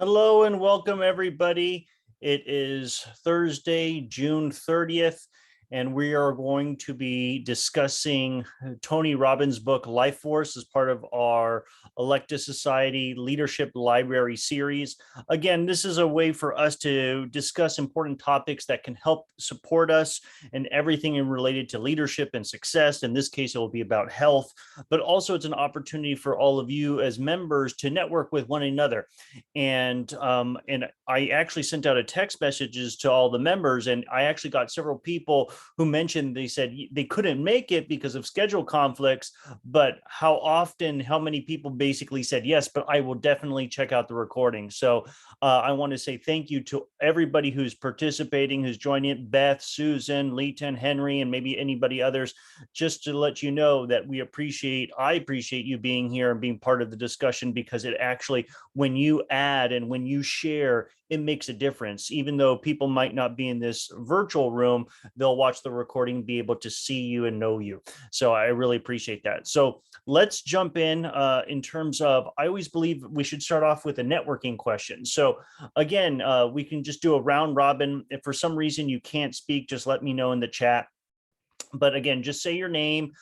Hello and welcome, everybody. It is Thursday, June 30th, and we are going to be discussing Tony Robbins' book, Life Force, as part of our Electus Society Leadership Library series. Again, this is a way for us to discuss important topics that can help support us and everything related to leadership and success. In this case, it will be about health, but also it's an opportunity for all of you as members to network with one another. And I actually sent out a text messages to all the members, and I actually got several people who mentioned they said they couldn't make it because of schedule conflicts, but how many people basically said yes, but I will definitely check out the recording. So I want to say thank you to everybody who's participating, who's joining it: Beth, Susan, Leighton, Henry, and maybe anybody others. Just to let you know that I appreciate you being here and being part of the discussion, because it actually, when you add and when you share, it makes a difference. Even though people might not be in this virtual room, they'll watch the recording, be able to see you and know you. So I really appreciate that. So let's jump in terms of, I always believe we should start off with a networking question. So again, we can just do a round robin. If for some reason you can't speak, just let me know in the chat. But again, just say your name,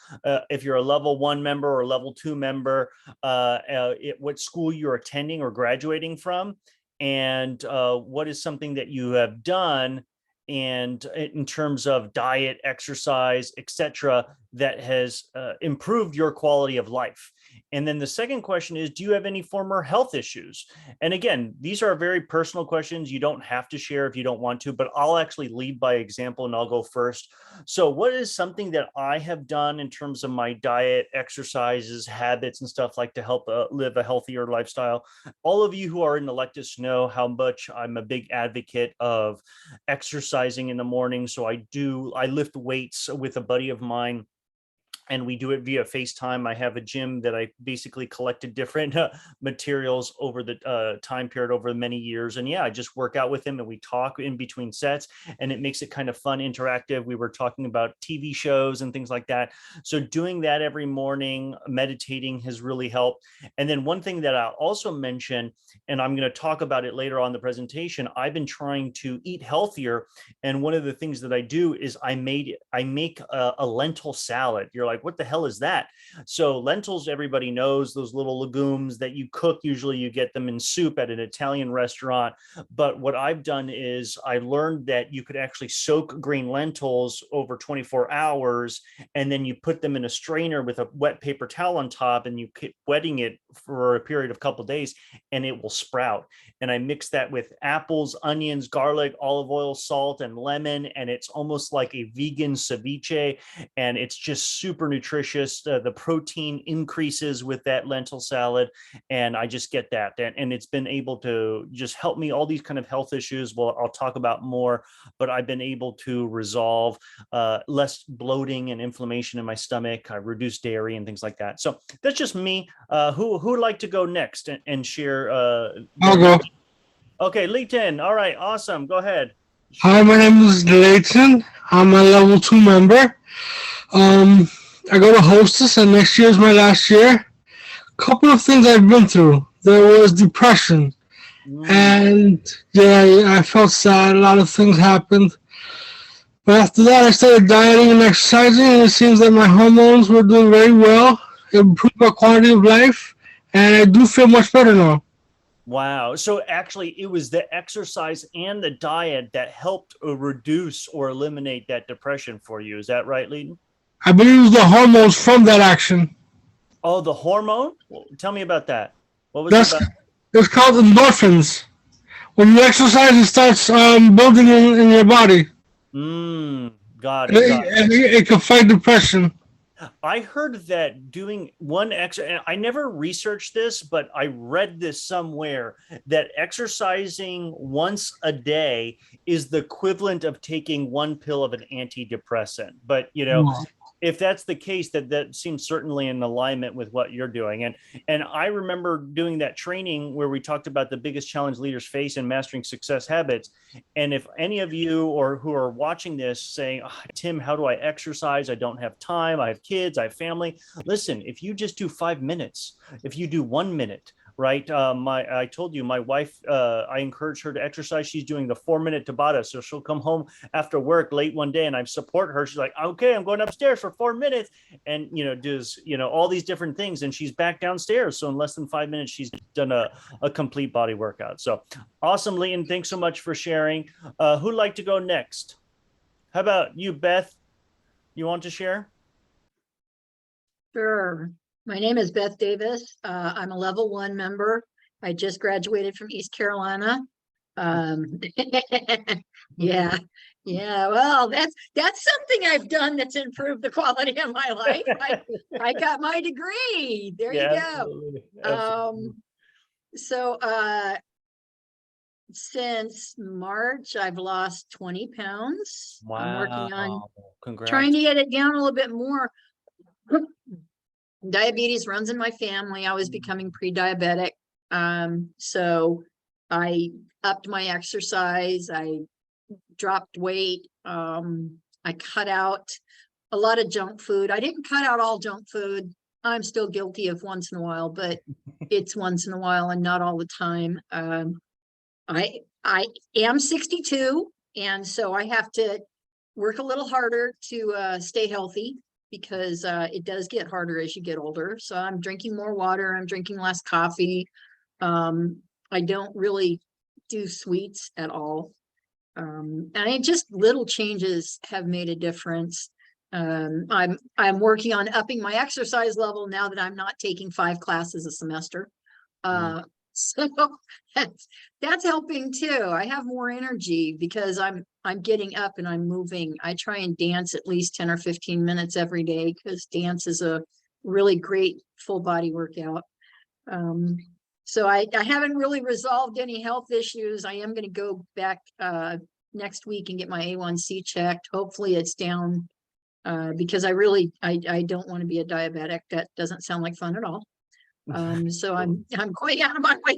if you're a level 1 member or level 2 member, what school you're attending or graduating from, and what is something that you have done, and in terms of diet, exercise, etc., that has improved your quality of life. And then the second question is, do you have any former health issues? And again, these are very personal questions. You don't have to share if you don't want to, but I'll actually lead by example and I'll go first. So what is something that I have done in terms of my diet, exercises, habits, and stuff, like to help live a healthier lifestyle? All of you who are in Electus know how much I'm a big advocate of exercising in the morning. So I lift weights with a buddy of mine, and we do it via FaceTime. I have a gym that I basically collected different materials over the time period over many years. And yeah, I just work out with him and we talk in between sets, and it makes it kind of fun, interactive. We were talking about TV shows and things like that. So doing that every morning, meditating, has really helped. And then one thing that I'll also mention, and I'm going to talk about it later on in the presentation, I've been trying to eat healthier. And one of the things that I do is I make a lentil salad. You're like, what the hell is that? So lentils, everybody knows, those little legumes that you cook. Usually you get them in soup at an Italian restaurant. But what I've done is I learned that you could actually soak green lentils over 24 hours, and then you put them in a strainer with a wet paper towel on top, and you keep wetting it for a period of a couple of days, and it will sprout. And I mix that with apples, onions, garlic, olive oil, salt, and lemon, and it's almost like a vegan ceviche, and it's just super nutritious. The protein increases with that lentil salad, and I just get that. And it's been able to just help me all these kind of health issues. Well, I'll talk about more, but I've been able to resolve less bloating and inflammation in my stomach. I reduce dairy and things like that. So that's just me. Who would like to go next and share? I'll go. Okay, Leighton. All right, awesome. Go ahead. Hi, my name is Layton. I'm a level 2 member. Um, I go to Hostess, and next year is my last year. Couple of things I've been through. There was depression, Mm. and yeah, I felt sad. A lot of things happened. But after that, I started dieting and exercising, and it seems that my hormones were doing very well. It improved my quality of life, and I do feel much better now. Wow. So actually, it was the exercise and the diet that helped reduce or eliminate that depression for you. Is that right, Leighton? I believe it was the hormones from that action. Oh, the hormone? Well, tell me about that. What was it That's about? it's called endorphins. When you exercise, it starts building in your body. Got it. Got It can fight depression. I heard that doing one and I never researched this, but I read this somewhere, that exercising once a day is the equivalent of taking one pill of an antidepressant. But if that's the case, that seems certainly in alignment with what you're doing. And I remember doing that training where we talked about the biggest challenge leaders face in mastering success habits. And if any of you or who are watching this saying, oh, Tim, how do I exercise? I don't have time. I have kids. I have family. Listen, if you just do 5 minutes, if you do 1 minute, right? I told you, my wife, I encourage her to exercise. She's doing the 4-minute Tabata. So she'll come home after work late one day and I support her. She's like, okay, I'm going upstairs for 4 minutes and, does, all these different things. And she's back downstairs. So in less than 5 minutes, she's done a complete body workout. So awesome, Leighton. Thanks so much for sharing. Who'd like to go next? How about you, Beth? You want to share? Sure. My name is Beth Davis. I'm a level 1 member. I just graduated from East Carolina. Yeah. Well, that's something I've done that's improved the quality of my life. I got my degree. There you go. Absolutely. Absolutely. So since March, I've lost 20 pounds. Wow. I'm working on Congrats. trying to get it down a little bit more. Diabetes runs in my family. I was becoming pre-diabetic. So I upped my exercise. I dropped weight. I cut out a lot of junk food. I didn't cut out all junk food. I'm still guilty of once in a while, but it's once in a while and not all the time. I am 62, and so I have to work a little harder to stay healthy, because it does get harder as you get older. So I'm drinking more water. I'm drinking less coffee. I don't really do sweets at all. And just little changes have made a difference. I'm working on upping my exercise level now that I'm not taking 5 classes a semester. So that's helping too. I have more energy because I'm getting up and I'm moving. I try and dance at least 10 or 15 minutes every day, because dance is a really great full body workout. So I haven't really resolved any health issues. I am going to go back next week and get my A1C checked. Hopefully it's down, because I don't want to be a diabetic. That doesn't sound like fun at all. So I'm going out of my way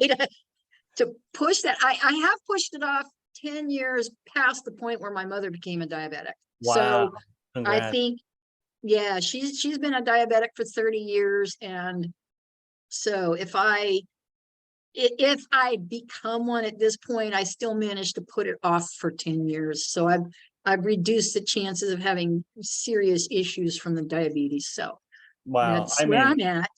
to push that. I have pushed it off 10 years past the point where my mother became a diabetic. Wow. So Congrats. I think, yeah, she's been a diabetic for 30 years. And so if I become one at this point, I still managed to put it off for 10 years. So I've reduced the chances of having serious issues from the diabetes. So Wow. that's where I'm at.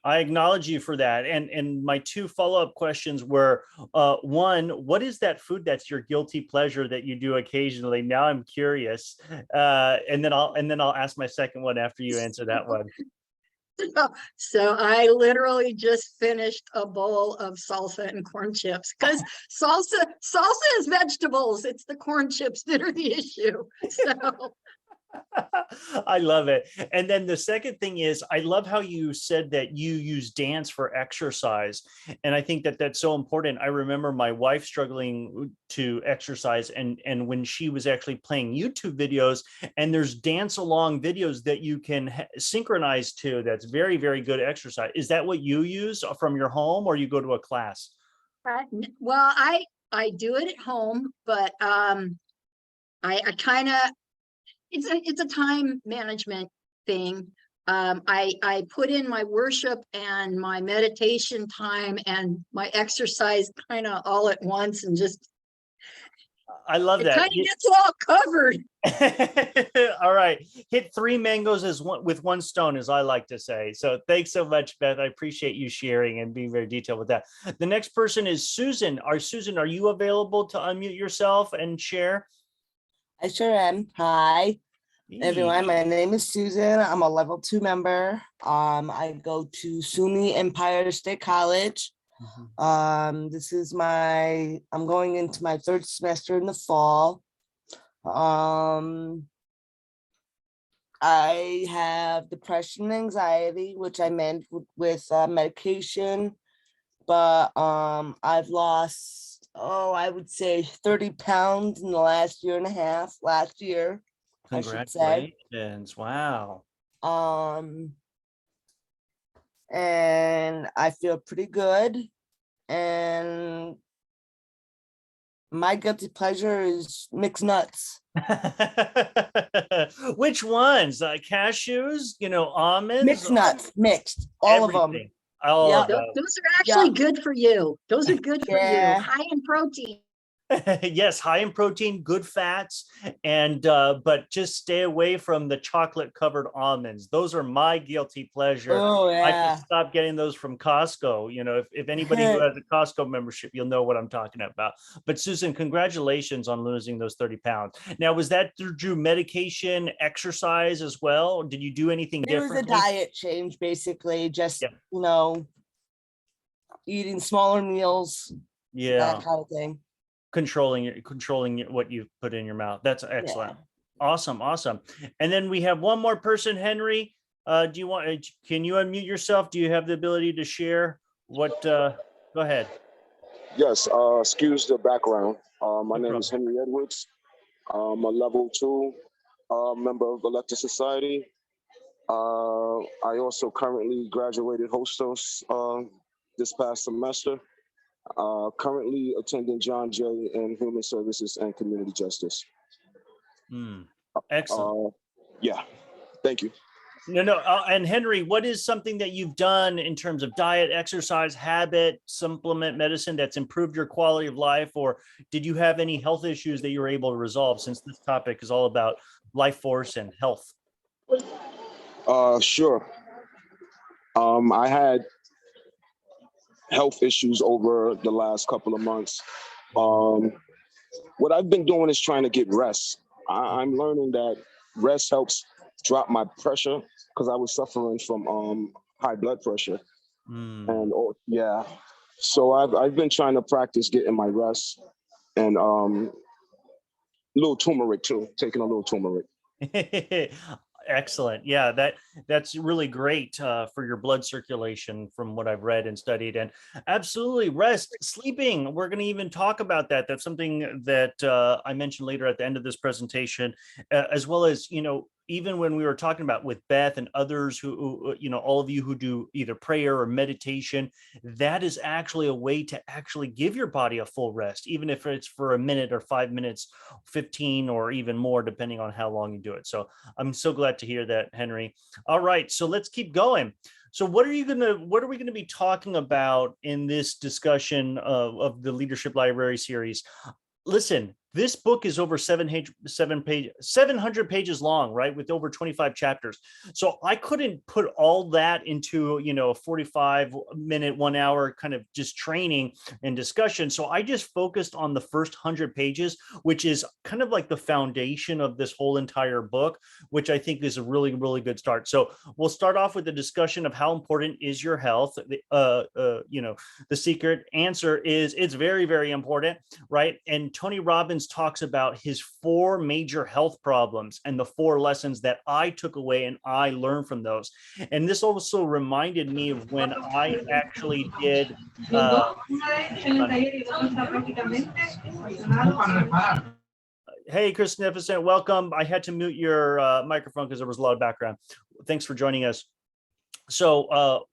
I acknowledge you for that. And my 2 follow-up questions were, one, what is that food that's your guilty pleasure that you do occasionally? Now I'm curious. And then I'll ask my second one after you answer that one. So I literally just finished a bowl of salsa and corn chips, because salsa is vegetables. It's the corn chips that are the issue. So I love it. And then the second thing is, I love how you said that you use dance for exercise. And I think that that's so important. I remember my wife struggling to exercise, and when she was actually playing YouTube videos, and there's dance along videos that you can synchronize to. That's very, very good exercise. Is that what you use from your home, or you go to a class? well, I do it at home, but I kind of, it's a time management thing. I put in my worship and my meditation time and my exercise kind of all at once, and just I love that. Kind of gets it all covered. All right, hit 3 mangoes with 1 stone, as I like to say. So thanks so much, Beth. I appreciate you sharing and being very detailed with that. The next person is Susan. Susan, are you available to unmute yourself and share? I sure am. Hi, everyone. My name is Susan. I'm a level 2 member. I go to SUNY Empire State College. This is I'm going into my 3rd semester in the fall. I have depression and anxiety, which I manage with medication, but I've lost, I would say 30 pounds in the last year and a half, last year, I should say. Congratulations. Wow. And I feel pretty good. And my guilty pleasure is mixed nuts. Which ones? Cashews, almonds? Mixed nuts, mixed, all of them. All Yeah. of Those are actually good for you. Those are good for you. Yeah. High in protein. yes, high in protein, good fats, and but just stay away from the chocolate covered almonds. Those are my guilty pleasure. Oh I can yeah. stop getting those from Costco. You know, if anybody who has a Costco membership, you'll know what I'm talking about. But Susan, congratulations on losing those 30 pounds. Now, was that through medication, exercise as well? Did you do anything It was a differently? diet change, basically. Just, Yeah. you know, eating smaller meals, Yeah, that kind of thing. controlling what you put in your mouth. That's excellent. Yeah. Awesome. And then we have one more person, Henry. Do you want? Can you unmute yourself? Do you have the ability to share? What? Go ahead. Yes, excuse the background. My No name is problem. Henry Edwards. I'm a level 2 member of the Lector Society. I also currently graduated hostos this past semester. Currently attending John Jay in Human Services and Community Justice. Excellent. Yeah, thank you. No. And Henry, what is something that you've done in terms of diet, exercise, habit, supplement, medicine that's improved your quality of life? Or did you have any health issues that you were able to resolve, since this topic is all about life force and health? Sure. I had health issues over the last couple of months. What I've been doing is trying to get rest. I'm learning that rest helps drop my pressure, because I was suffering from high blood pressure. And yeah, so I've been trying to practice getting my rest, and little turmeric too, taking a little turmeric. Excellent. Yeah, that's really great for your blood circulation, from what I've read and studied. And absolutely, rest, sleeping. We're going to even talk about that. That's something that I mentioned later at the end of this presentation, as well as, even when we were talking about with Beth and others who, all of you who do either prayer or meditation, that is actually a way to actually give your body a full rest, even if it's for a minute or 5 minutes, 15 or even more, depending on how long you do it. So I'm so glad to hear that, Henry. All right, so let's keep going. So what are we going to be talking about in this discussion of the Leadership Library series? Listen, this book is over 700 pages long, right? With over 25 chapters. So I couldn't put all that into, a 45-minute, 1 hour kind of just training and discussion. So I just focused on the first 100 pages, which is kind of like the foundation of this whole entire book, which I think is a really, really good start. So we'll start off with the discussion of how important is your health. The secret answer is it's very, very important, right? And Tony Robbins talks about his 4 major health problems and the 4 lessons that I took away and I learned from those. And this also reminded me of when I actually did hey, Chris Magnificent, welcome. I had to mute your microphone because there was a lot of background. Thanks for joining us. So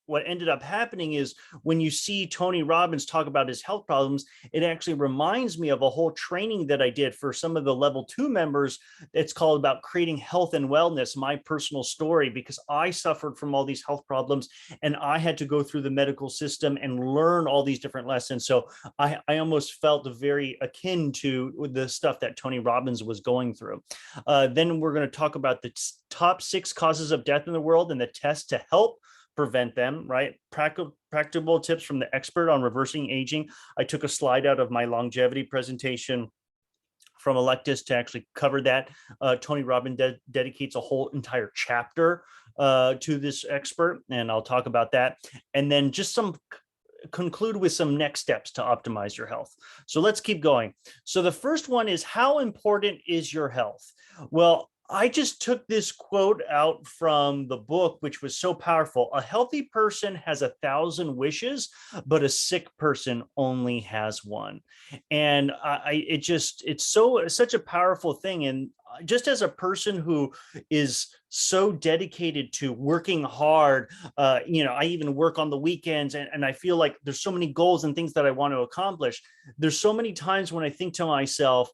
what ended up happening is, when you see Tony Robbins talk about his health problems, it actually reminds me of a whole training that I did for some of the level 2 members. It's called about creating health and wellness, my personal story, because I suffered from all these health problems and I had to go through the medical system and learn all these different lessons. So I almost felt very akin to the stuff that Tony Robbins was going through. Then we're going to talk about the top 6 causes of death in the world and the tests to help prevent them, right? Practical tips from the expert on reversing aging. I took a slide out of my longevity presentation from Electus to actually cover that. Tony Robbins dedicates a whole entire chapter to this expert, and I'll talk about that. And then just conclude with some next steps to optimize your health. So let's keep going. So the first one is, how important is your health? Well, I just took this quote out from the book, which was so powerful. A healthy person has 1,000 wishes, but a sick person only has one. And it's such a powerful thing. And just as a person who is so dedicated to working hard. I even work on the weekends, and I feel like there's so many goals and things that I want to accomplish. There's so many times when I think to myself,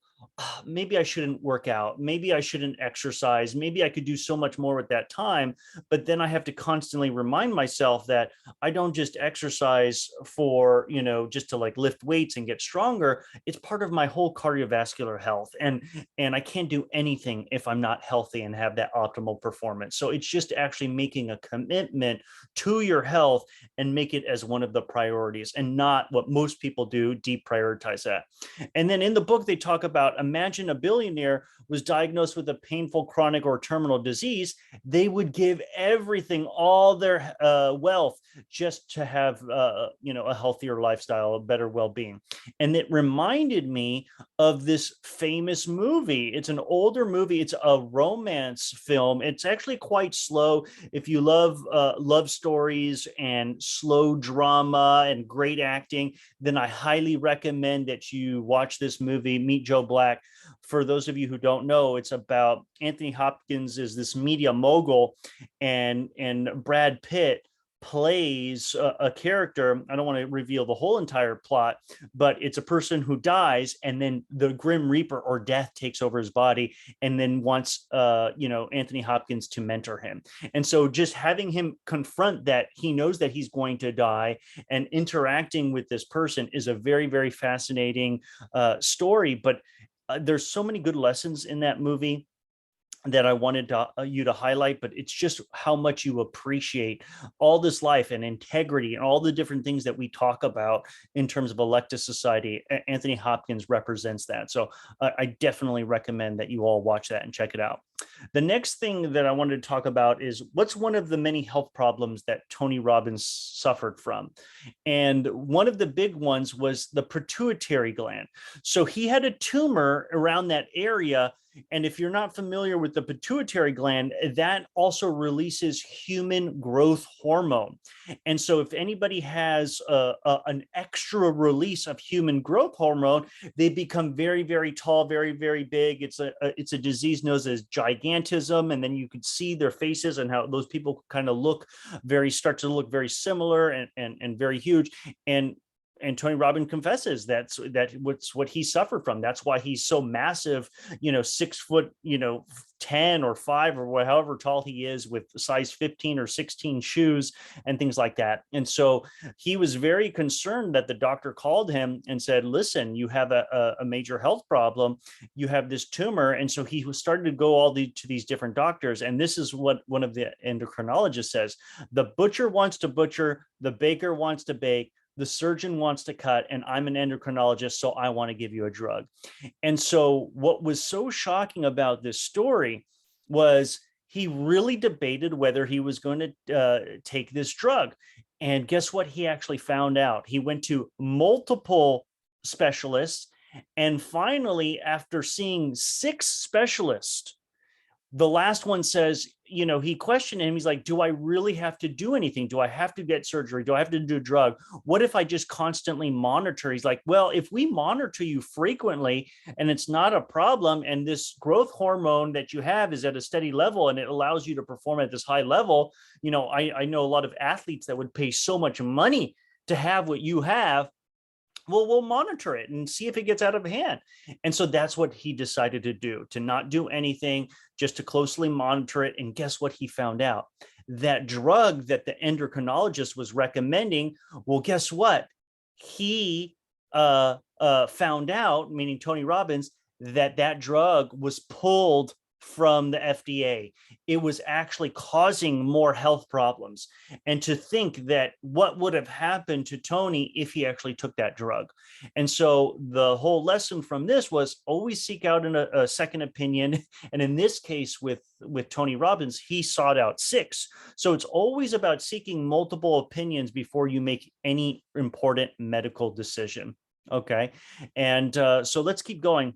maybe I shouldn't work out. Maybe I shouldn't exercise. Maybe I could do so much more with that time. But then I have to constantly remind myself that I don't just exercise for, just to like lift weights and get stronger. It's part of my whole cardiovascular health. And I can't do anything if I'm not healthy and have that optimal performance. So it's just actually making a commitment to your health and make it as one of the priorities, and not what most people do, deprioritize that. And then in the book, they talk about, imagine a billionaire was diagnosed with a painful chronic or terminal disease. They would give everything, all their wealth, just to have a healthier lifestyle, a better well-being. And it reminded me of this famous movie. It's an older movie. It's a romance film. It's actually quite slow. If you love love stories and slow drama and great acting, then I highly recommend that you watch this movie, Meet Joe Black. For those of you who don't know, it's about Anthony Hopkins is this media mogul, and Brad Pitt plays a character. I don't want to reveal the whole entire plot, but it's a person who dies, and then the Grim Reaper or death takes over his body, and then wants Anthony Hopkins to mentor him. And so just having him confront that he knows that he's going to die, and interacting with this person, is a very, very fascinating story. But there's so many good lessons in that movie that I wanted you to highlight, but it's just how much you appreciate all this life and integrity and all the different things that we talk about in terms of elective society. Anthony Hopkins represents that. So I definitely recommend that you all watch that and check it out. The next thing that I wanted to talk about is, what's one of the many health problems that Tony Robbins suffered from? And one of the big ones was the pituitary gland. So he had a tumor around that area. And if you're not familiar with the pituitary gland, that also releases human growth hormone. And so if anybody has an extra release of human growth hormone, they become very, very tall, very, very big. It's a disease known as gigantism. And then you could see their faces and how those people kind of start to look very similar and very huge. And Tony Robbins confesses that's what he suffered from. That's why he's so massive, 6 foot, 10 or 5 or however tall he is, with size 15 or 16 shoes and things like that. And so he was very concerned that the doctor called him and said, listen, you have a major health problem. You have this tumor. And so he started to go to these different doctors. And this is what one of the endocrinologists says: the butcher wants to butcher, the baker wants to bake, the surgeon wants to cut, and I'm an endocrinologist, so I want to give you a drug. And so what was so shocking about this story was he really debated whether he was going to take this drug. And guess what he actually found out? He went to multiple specialists, and finally, after seeing 6 specialists, the last one says, he questioned him. He's like, do I really have to do anything? Do I have to get surgery? Do I have to do a drug? What if I just constantly monitor? He's like, well, if we monitor you frequently and it's not a problem, and this growth hormone that you have is at a steady level and it allows you to perform at this high level, I know a lot of athletes that would pay so much money to have what you have. Well, we'll monitor it and see if it gets out of hand. And so that's what he decided to do, to not do anything, just to closely monitor it. And guess what he found out? That drug that the endocrinologist was recommending, well, guess what? He found out, meaning Tony Robbins, that drug was pulled from the FDA. It was actually causing more health problems. And to think that what would have happened to Tony if he actually took that drug. And so the whole lesson from this was always seek out a second opinion. And in this case with Tony Robbins, he sought out 6. So it's always about seeking multiple opinions before you make any important medical decision. Okay. And so let's keep going.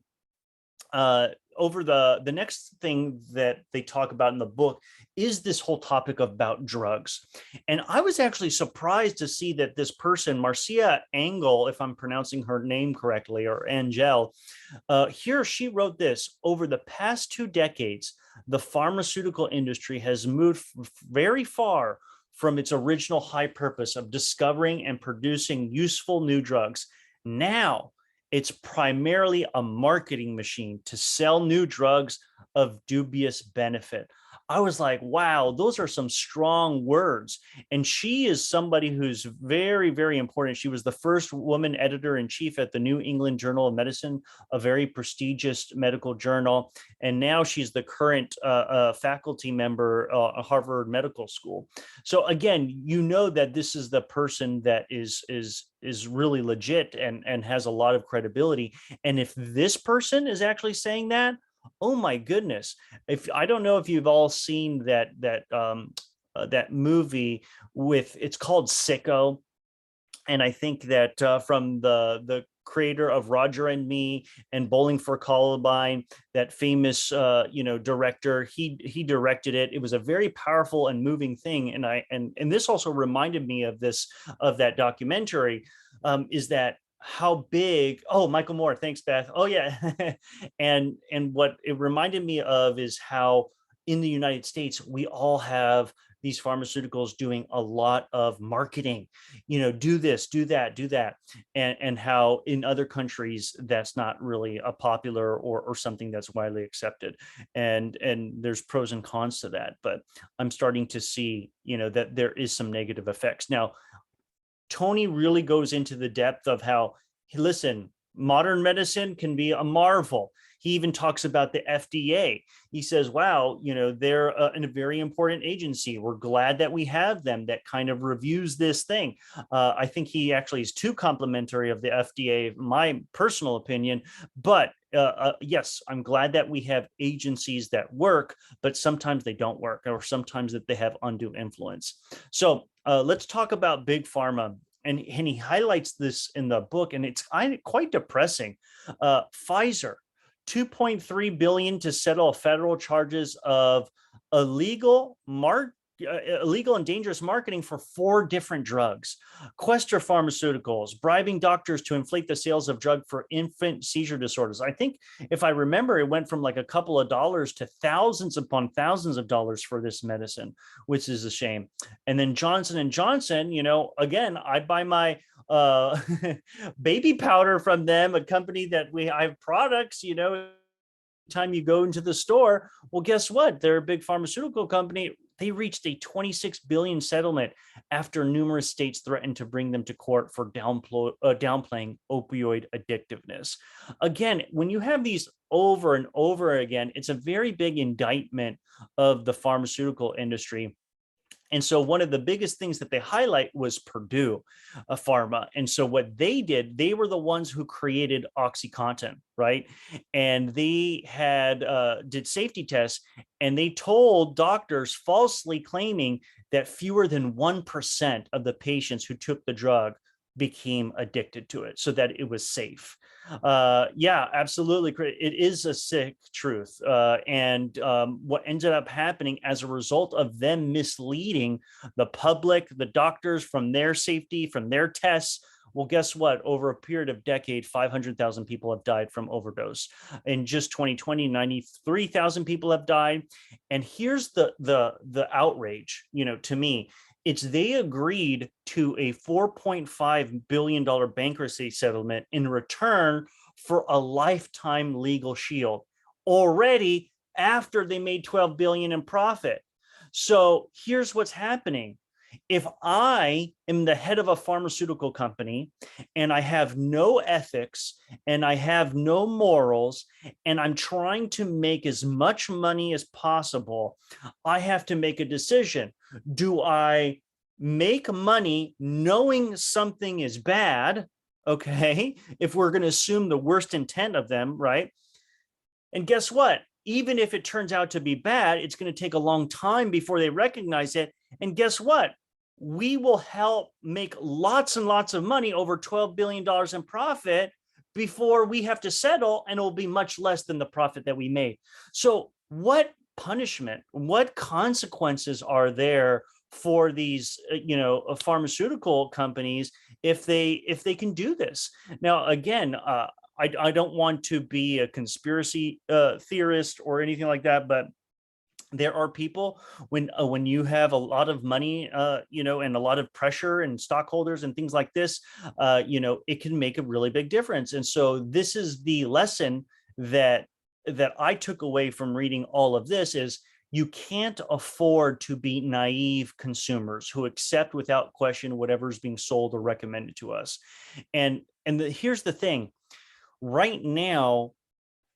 over the next thing that they talk about in the book is this whole topic about drugs. And I was actually surprised to see that this person, Marcia Engel, if I'm pronouncing her name correctly, or Angel, here she wrote this: over the past 2 decades, the pharmaceutical industry has moved very far from its original high purpose of discovering and producing useful new drugs. Now, it's primarily a marketing machine to sell new drugs of dubious benefit. I was like, wow, those are some strong words. And she is somebody who's very, very important. She was the first woman editor-in-chief at the New England Journal of Medicine, a very prestigious medical journal. And now she's the current faculty member at Harvard Medical School. So again, you know that this is the person that is really legit and has a lot of credibility. And if this person is actually saying that, oh my goodness! If I don't know if you've all seen that movie with, it's called Sicko, and I think that from the creator of Roger and Me and Bowling for Columbine, that famous director, he directed it. It was a very powerful and moving thing, and this also reminded me of that documentary. Is that how big? Oh, Michael Moore, thanks, Beth. Oh yeah. and what it reminded me of is how in the United States we all have these pharmaceuticals doing a lot of marketing, do this, do that, and how in other countries that's not really a popular or something that's widely accepted. And there's pros and cons to that, but I'm starting to see, that there is some negative effects. Now, Tony really goes into the depth of how, listen, modern medicine can be a marvel. He even talks about the FDA. He says, wow, they're a very important agency. We're glad that we have them that kind of reviews this thing. I think he actually is too complimentary of the FDA, my personal opinion. But yes, I'm glad that we have agencies that work, but sometimes they don't work, or sometimes that they have undue influence. So let's talk about Big Pharma. And he highlights this in the book, and it's quite depressing. Pfizer, $2.3 billion to settle federal charges of illegal and dangerous marketing for 4 different drugs. Questor Pharmaceuticals, bribing doctors to inflate the sales of drug for infant seizure disorders. I think, if I remember, it went from like a couple of dollars to thousands upon thousands of dollars for this medicine, which is a shame. And then Johnson & Johnson, again, I buy my baby powder from them, a company that I have products, time you go into the store. Well, guess what? They're a big pharmaceutical company. They reached a $26 billion settlement after numerous states threatened to bring them to court for downplaying opioid addictiveness. Again, when you have these over and over again, it's a very big indictment of the pharmaceutical industry. And so one of the biggest things that they highlight was Purdue Pharma. And so what they did, they were the ones who created OxyContin, right? And they did safety tests, and they told doctors, falsely claiming that fewer than 1% of the patients who took the drug became addicted to it, so that it was safe. Yeah, absolutely. It is a sick truth. And what ended up happening as a result of them misleading the public, the doctors, from their safety, from their tests, well, guess what? Over a period of decade, 500,000 people have died from overdose. In just 2020, 93,000 people have died. And here's the outrage, to me. It's they agreed to a $4.5 billion bankruptcy settlement in return for a lifetime legal shield, already after they made $12 billion in profit. So here's what's happening. If I am the head of a pharmaceutical company and I have no ethics and I have no morals and I'm trying to make as much money as possible, I have to make a decision. Do I make money knowing something is bad? Okay, if we're going to assume the worst intent of them, right? And guess what? Even if it turns out to be bad, it's going to take a long time before they recognize it. And guess what? We will help make lots and lots of money, over $12 billion in profit, before we have to settle, and it'll be much less than the profit that we made. So what punishment, what consequences are there for these, pharmaceutical companies if they can do this? Now, again, I don't want to be a conspiracy theorist or anything like that, but there are people when you have a lot of money, and a lot of pressure and stockholders and things like this, it can make a really big difference. And so this is the lesson that I took away from reading all of this is you can't afford to be naive consumers who accept without question whatever's being sold or recommended to us. And here's the thing. Right now,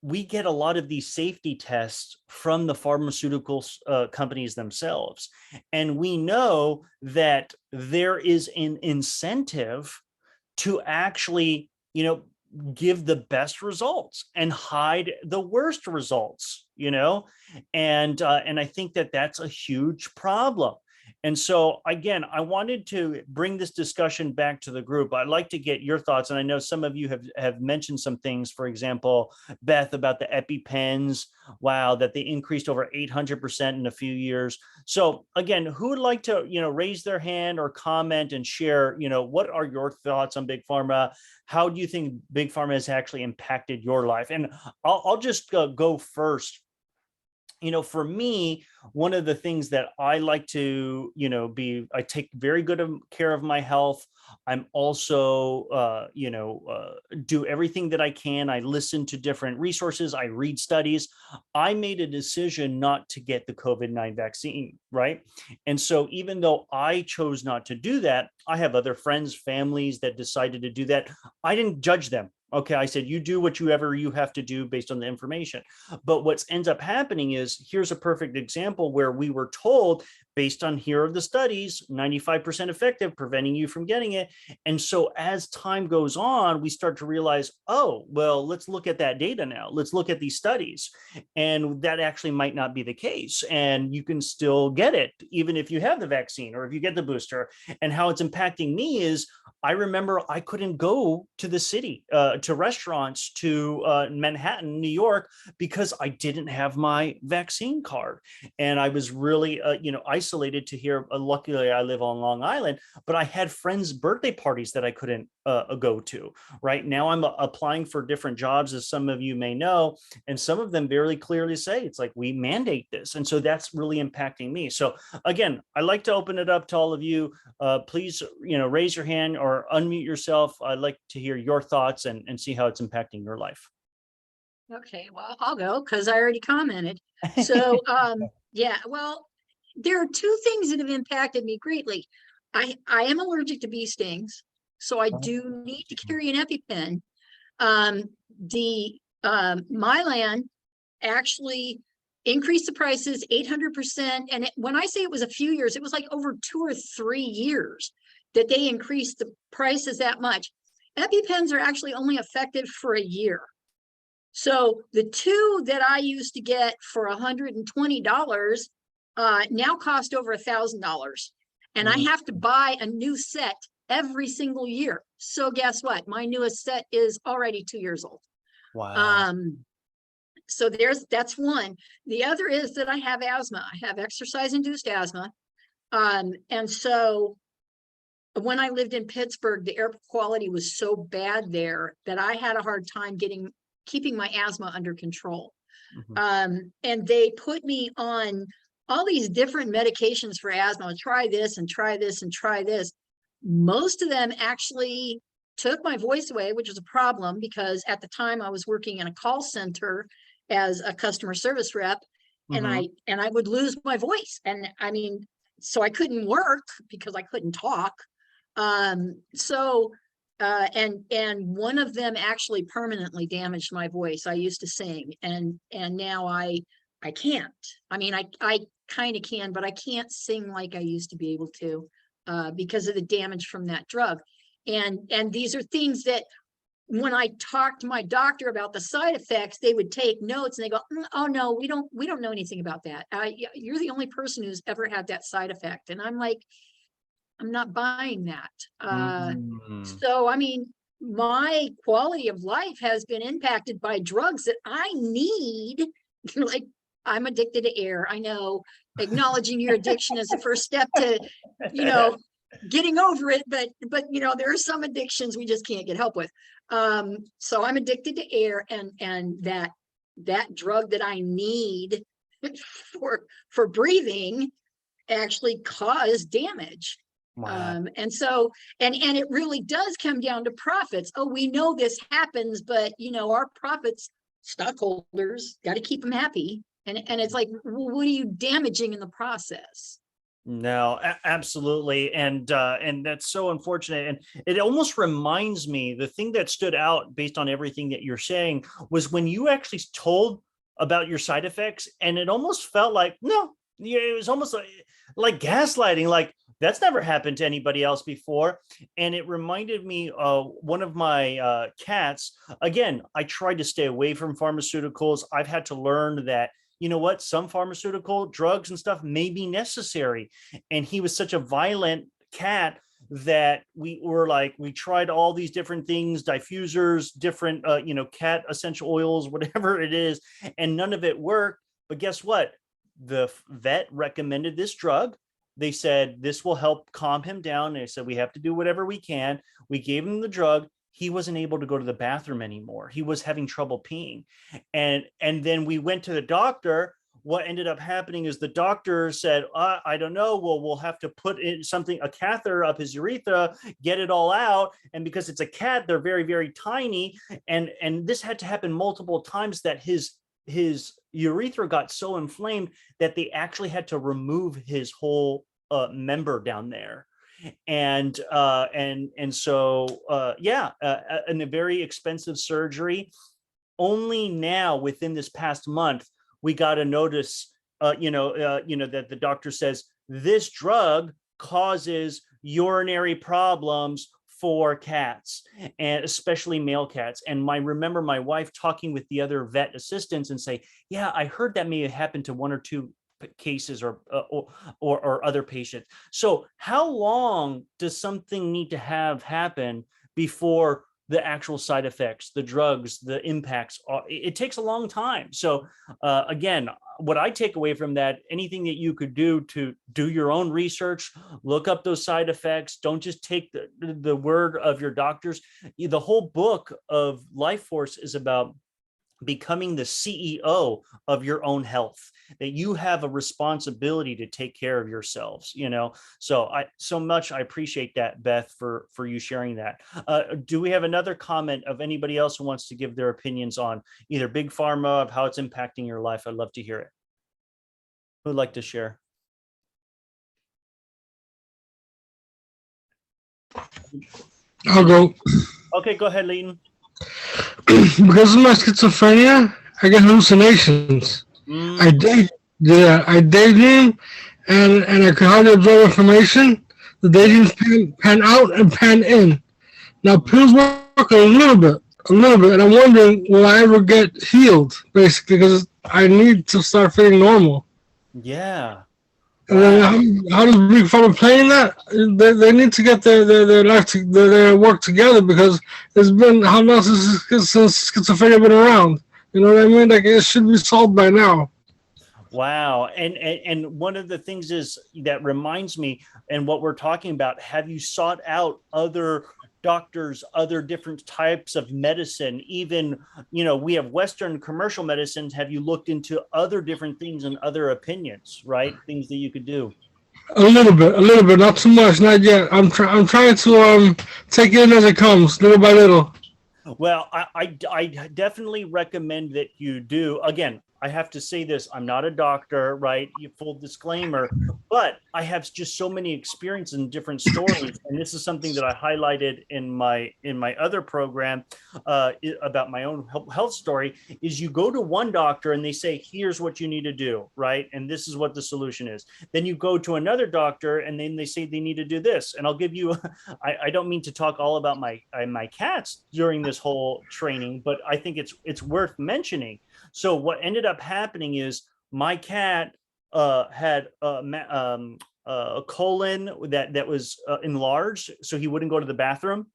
we get a lot of these safety tests from the pharmaceutical companies themselves. And we know that there is an incentive to actually, give the best results and hide the worst results, and I think that that's a huge problem. And so, again, I wanted to bring this discussion back to the group. I'd like to get your thoughts. And I know some of you have mentioned some things, for example, Beth, about the EpiPens. Wow, that they increased over 800% in a few years. So again, who would like to, raise their hand or comment and share, what are your thoughts on Big Pharma? How do you think Big Pharma has actually impacted your life? And I'll just go first. For me, one of the things that I like to, I take very good care of my health. I'm also, do everything that I can. I listen to different resources. I read studies. I made a decision not to get the COVID-19 vaccine, right? And so even though I chose not to do that, I have other friends, families that decided to do that. I didn't judge them. Okay, I said, you do whatever you have to do based on the information. But what ends up happening is, here's a perfect example where we were told, based on here are the studies, 95% effective, preventing you from getting it. And so as time goes on, we start to realize, oh, well, let's look at that data now. Let's look at these studies. And that actually might not be the case. And you can still get it, even if you have the vaccine or if you get the booster. And how it's impacting me is, I remember I couldn't go to the city, to restaurants, to Manhattan, New York, because I didn't have my vaccine card. And I was really, isolated to here. Luckily, I live on Long Island, but I had friends' birthday parties that I couldn't go to. Right now, I'm applying for different jobs, as some of you may know, and some of them very clearly say it's like, we mandate this. And so that's really impacting me. So again, I like to open it up to all of you. Please, raise your hand or unmute yourself. I'd like to hear your thoughts and see how it's impacting your life. Okay, well, I'll go because I already commented. So, yeah, well, there are two things that have impacted me greatly. I am allergic to bee stings, so I do need to carry an EpiPen. Mylan actually increased the prices 800%. And when I say it was a few years, it was like over 2 or 3 years that they increased the prices that much. EpiPens are actually only effective for a year. So the two that I used to get for $120 now cost over $1,000. And I have to buy a new set every single year. So guess what? My newest set is already 2 years old. Wow. So that's one. The other is that I have asthma. I have exercise-induced asthma. And so when I lived in Pittsburgh, the air quality was so bad there that I had a hard time keeping my asthma under control. And they put me on all these different medications for asthma. Try this and try this and try this. Most of them actually took my voice away, which is a problem because at the time I was working in a call center as a customer service rep, and I would lose my voice. And I mean, so I couldn't work because I couldn't talk. And one of them actually permanently damaged my voice. I used to sing, and now I can't. I mean, I kind of can, but I can't sing like I used to be able to because of the damage from that drug. And these are things that when I talked to my doctor about the side effects, they would take notes and they go, "Oh no, we don't know anything about that. You're the only person who's ever had that side effect." And I'm like, I'm not buying that. So, I mean, my quality of life has been impacted by drugs that I need. Like, I'm addicted to air. I know acknowledging your addiction is the first step to, getting over it. But, there are some addictions we just can't get help with. So I'm addicted to air, and that drug that I need for breathing actually caused damage. Wow. And so, and it really does come down to profits. Oh, we know this happens, but our profits, stockholders, got to keep them happy. And it's like, what are you damaging in the process? No, absolutely. And that's so unfortunate. And it almost reminds me, the thing that stood out based on everything that you're saying was when you actually told about your side effects, and it almost felt like, no, it was almost like gaslighting, like that's never happened to anybody else before. And it reminded me of one of my cats. Again, I tried to stay away from pharmaceuticals. I've had to learn that, you know what, some pharmaceutical drugs and stuff may be necessary. And he was such a violent cat that we tried all these different things, diffusers, different, cat essential oils, whatever it is, and none of it worked. But guess what? The vet recommended this drug. They said this will help calm him down. And they said we have to do whatever we can. We gave him the drug. He wasn't able to go to the bathroom anymore. He was having trouble peeing. And then we went to the doctor. What ended up happening is the doctor said, I don't know. Well, we'll have to put in a catheter up his urethra, get it all out. And because it's a cat, they're very, very tiny. And this had to happen multiple times, that his urethra got so inflamed that they actually had to remove his whole member down there. And so in a very expensive surgery. Only now, within this past month, we got a notice, that the doctor says this drug causes urinary problems for cats, and especially male cats. And remember my wife talking with the other vet assistants and say, yeah, I heard that may have happened to one or two cases or other patients. So how long does something need to have happen before the actual side effects, the drugs, the impacts? It takes a long time. So again, what I take away from that, anything that you could do to do your own research, look up those side effects. Don't just take the word of your doctors. The whole book of Life Force is about becoming the CEO of your own health, that you have a responsibility to take care of yourselves, So I appreciate that, Beth, for you sharing that. Do we have another comment of anybody else who wants to give their opinions on either Big Pharma, of how it's impacting your life? I'd love to hear it. Who'd like to share? I'll go. Okay, go ahead, Leighton. Because of my schizophrenia, I get hallucinations. I daydream, and I can hardly absorb information. The daydreams pan out and pan in. Now pills work a little bit, and I'm wondering, will I ever get healed? Basically, because I need to start feeling normal. Yeah. And then how does Big Pharma play in that? They need to get their work together, because it's been, how long since schizophrenia been around? You know what I mean? Like, it should be solved by now. Wow. And one of the things is that reminds me, and what we're talking about, have you sought out other doctors, other different types of medicine? Even, we have Western commercial medicines. Have you looked into other different things and other opinions, right? Things that you could do. A little bit, not too much, not yet. I'm trying to take it in as it comes, little by little. Well, I definitely recommend that you do. Again, I have to say this, I'm not a doctor, right? Full disclaimer, but I have just so many experiences and different stories. And this is something that I highlighted in my other program about my own health story, is you go to one doctor and they say, here's what you need to do, right? And this is what the solution is. Then you go to another doctor and then they say they need to do this. And I'll give you, I don't mean to talk all about my cats during this whole training, but I think it's worth mentioning. So what ended up happening is my cat had a colon that was enlarged, so he wouldn't go to the bathroom.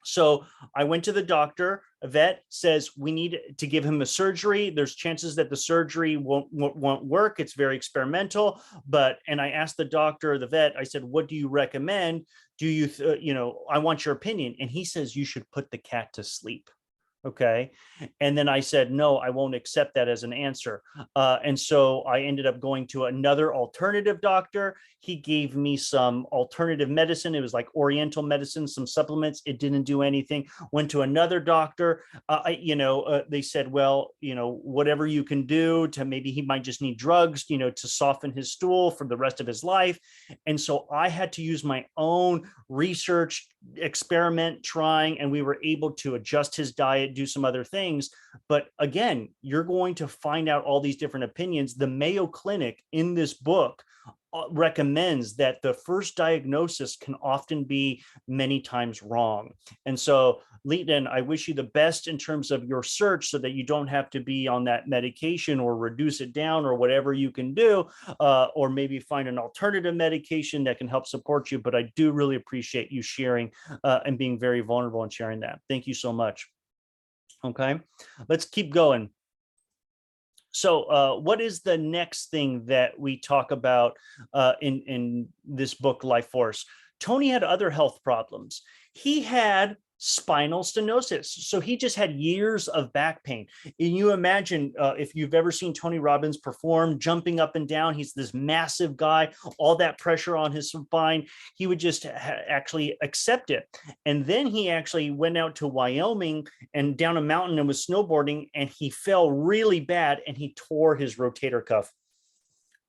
So I went to the doctor. A vet says we need to give him a surgery. There's chances that the surgery won't work. It's very experimental. And I asked the doctor, the vet, I said, what do you recommend? Do you, I want your opinion. And he says you should put the cat to sleep. Okay. And then I said, no, I won't accept that as an answer. And so I ended up going to another alternative doctor. He gave me some alternative medicine. It was like Oriental medicine, some supplements. It didn't do anything. Went to another doctor. They said, well, whatever you can do to, maybe he might just need drugs, to soften his stool for the rest of his life. And so I had to use my own research, experiment, trying, and we were able to adjust his diet, do some other things. But again, you're going to find out all these different opinions. The Mayo Clinic in this book recommends that the first diagnosis can often be many times wrong. And so, Leighton, I wish you the best in terms of your search so that you don't have to be on that medication or reduce it down or whatever you can do, or maybe find an alternative medication that can help support you. But I do really appreciate you sharing and being very vulnerable and sharing that. Thank you so much. Okay, let's keep going. So what is the next thing that we talk about in this book, Life Force? Tony had other health problems. He had spinal stenosis. So he just had years of back pain. And you imagine if you've ever seen Tony Robbins perform, jumping up and down, he's this massive guy, all that pressure on his spine, he would just actually accept it. And then he actually went out to Wyoming and down a mountain and was snowboarding, and he fell really bad and he tore his rotator cuff.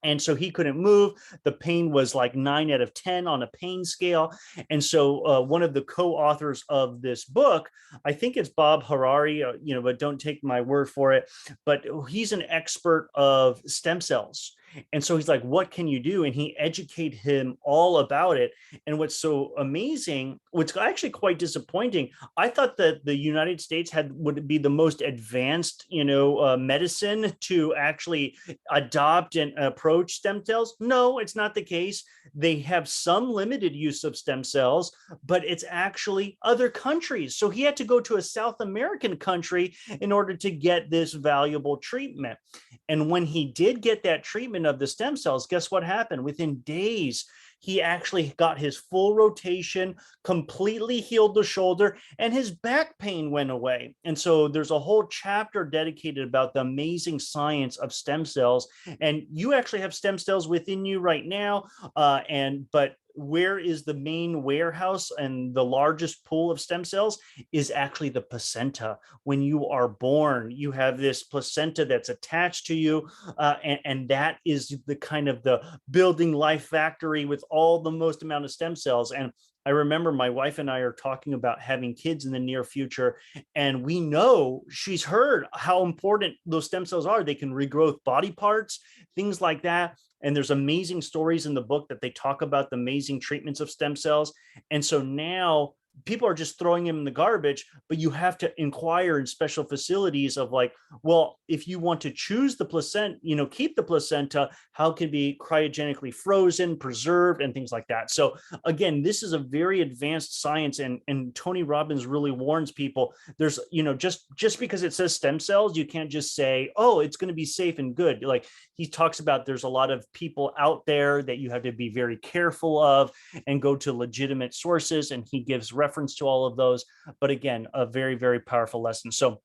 And so he couldn't move. The pain was like 9 out of 10 on a pain scale. And so one of the co-authors of this book, I think it's Bob Harari, but don't take my word for it, but he's an expert of stem cells. And so he's like, what can you do? And he educated him all about it. And what's so amazing, what's actually quite disappointing, I thought that the United States would be the most advanced, medicine to actually adopt and approach stem cells. No, it's not the case. They have some limited use of stem cells, but it's actually other countries. So he had to go to a South American country in order to get this valuable treatment. And when he did get that treatment of the stem cells, guess what happened? Within days, he actually got his full rotation, completely healed the shoulder, and his back pain went away. And so there's a whole chapter dedicated about the amazing science of stem cells. And you actually have stem cells within you right now. But where is the main warehouse and the largest pool of stem cells is actually the placenta. When you are born, you have this placenta that's attached to you, and that is the kind of the building life factory with all the most amount of stem cells. And I remember my wife and I are talking about having kids in the near future, and we know, she's heard how important those stem cells are. They can regrow body parts, things like that. And there's amazing stories in the book that they talk about the amazing treatments of stem cells. And so now people are just throwing them in the garbage, but you have to inquire in special facilities of like, well, if you want to choose the placenta, keep the placenta, how can it be cryogenically frozen, preserved, and things like that. So again, this is a very advanced science, and Tony Robbins really warns people. There's, just because it says stem cells, you can't just say, oh, it's going to be safe and good. Like he talks about, there's a lot of people out there that you have to be very careful of and go to legitimate sources. And he gives reference to all of those. But again, a very, very powerful lesson. So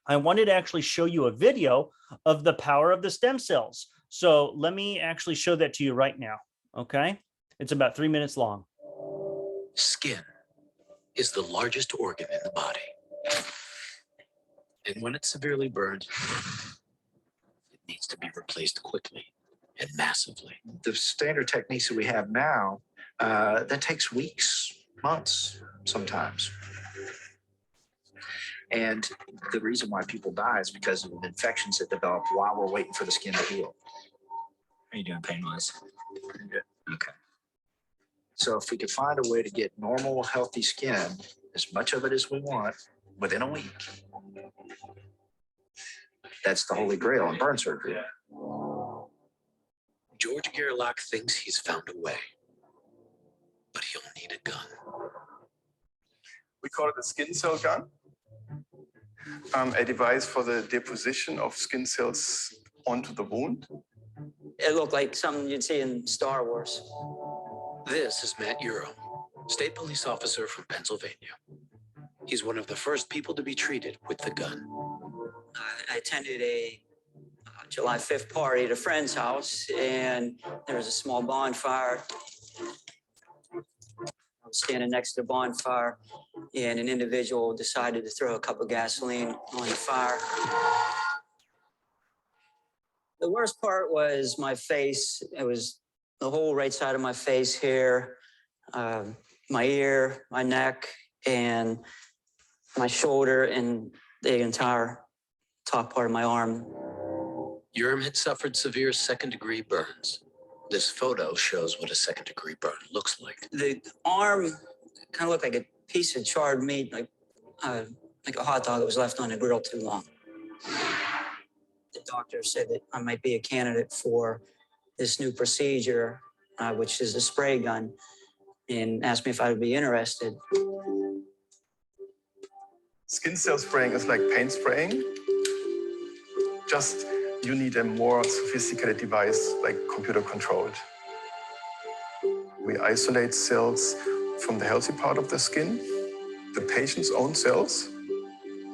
I wanted to actually show you a video of the power of the stem cells. So let me actually show that to you right now. Okay. It's about 3 minutes long. Skin is the largest organ in the body. And when it's severely burned, it needs to be replaced quickly and massively. The standard techniques that we have now, that takes weeks, months, sometimes. And the reason why people die is because of infections that develop while we're waiting for the skin to heal. How are you doing pain-wise? Okay. So if we could find a way to get normal, healthy skin, as much of it as we want, within a week, that's the holy grail in burn surgery. George Gerlach thinks he's found a way, but he'll need a gun. We call it a skin cell gun, a device for the deposition of skin cells onto the wound. It looked like something you'd see in Star Wars. This is Matt Euro, state police officer from Pennsylvania. He's one of the first people to be treated with the gun. I attended a July 5th party at a friend's house, and there was a small bonfire. I was standing next to the bonfire, and an individual decided to throw a cup of gasoline on the fire. The worst part was my face. It was the whole right side of my face here, my ear, my neck, and my shoulder, and the entire top part of my arm. Urim had suffered severe second-degree burns. This photo shows what a second-degree burn looks like. The arm kind of looked like a piece of charred meat, like a hot dog that was left on the grill too long. The doctor said that I might be a candidate for this new procedure, which is a spray gun, and asked me if I would be interested. Skin cell spraying is like paint spraying. Just you need a more sophisticated device, like computer controlled. We isolate cells from the healthy part of the skin, the patient's own cells,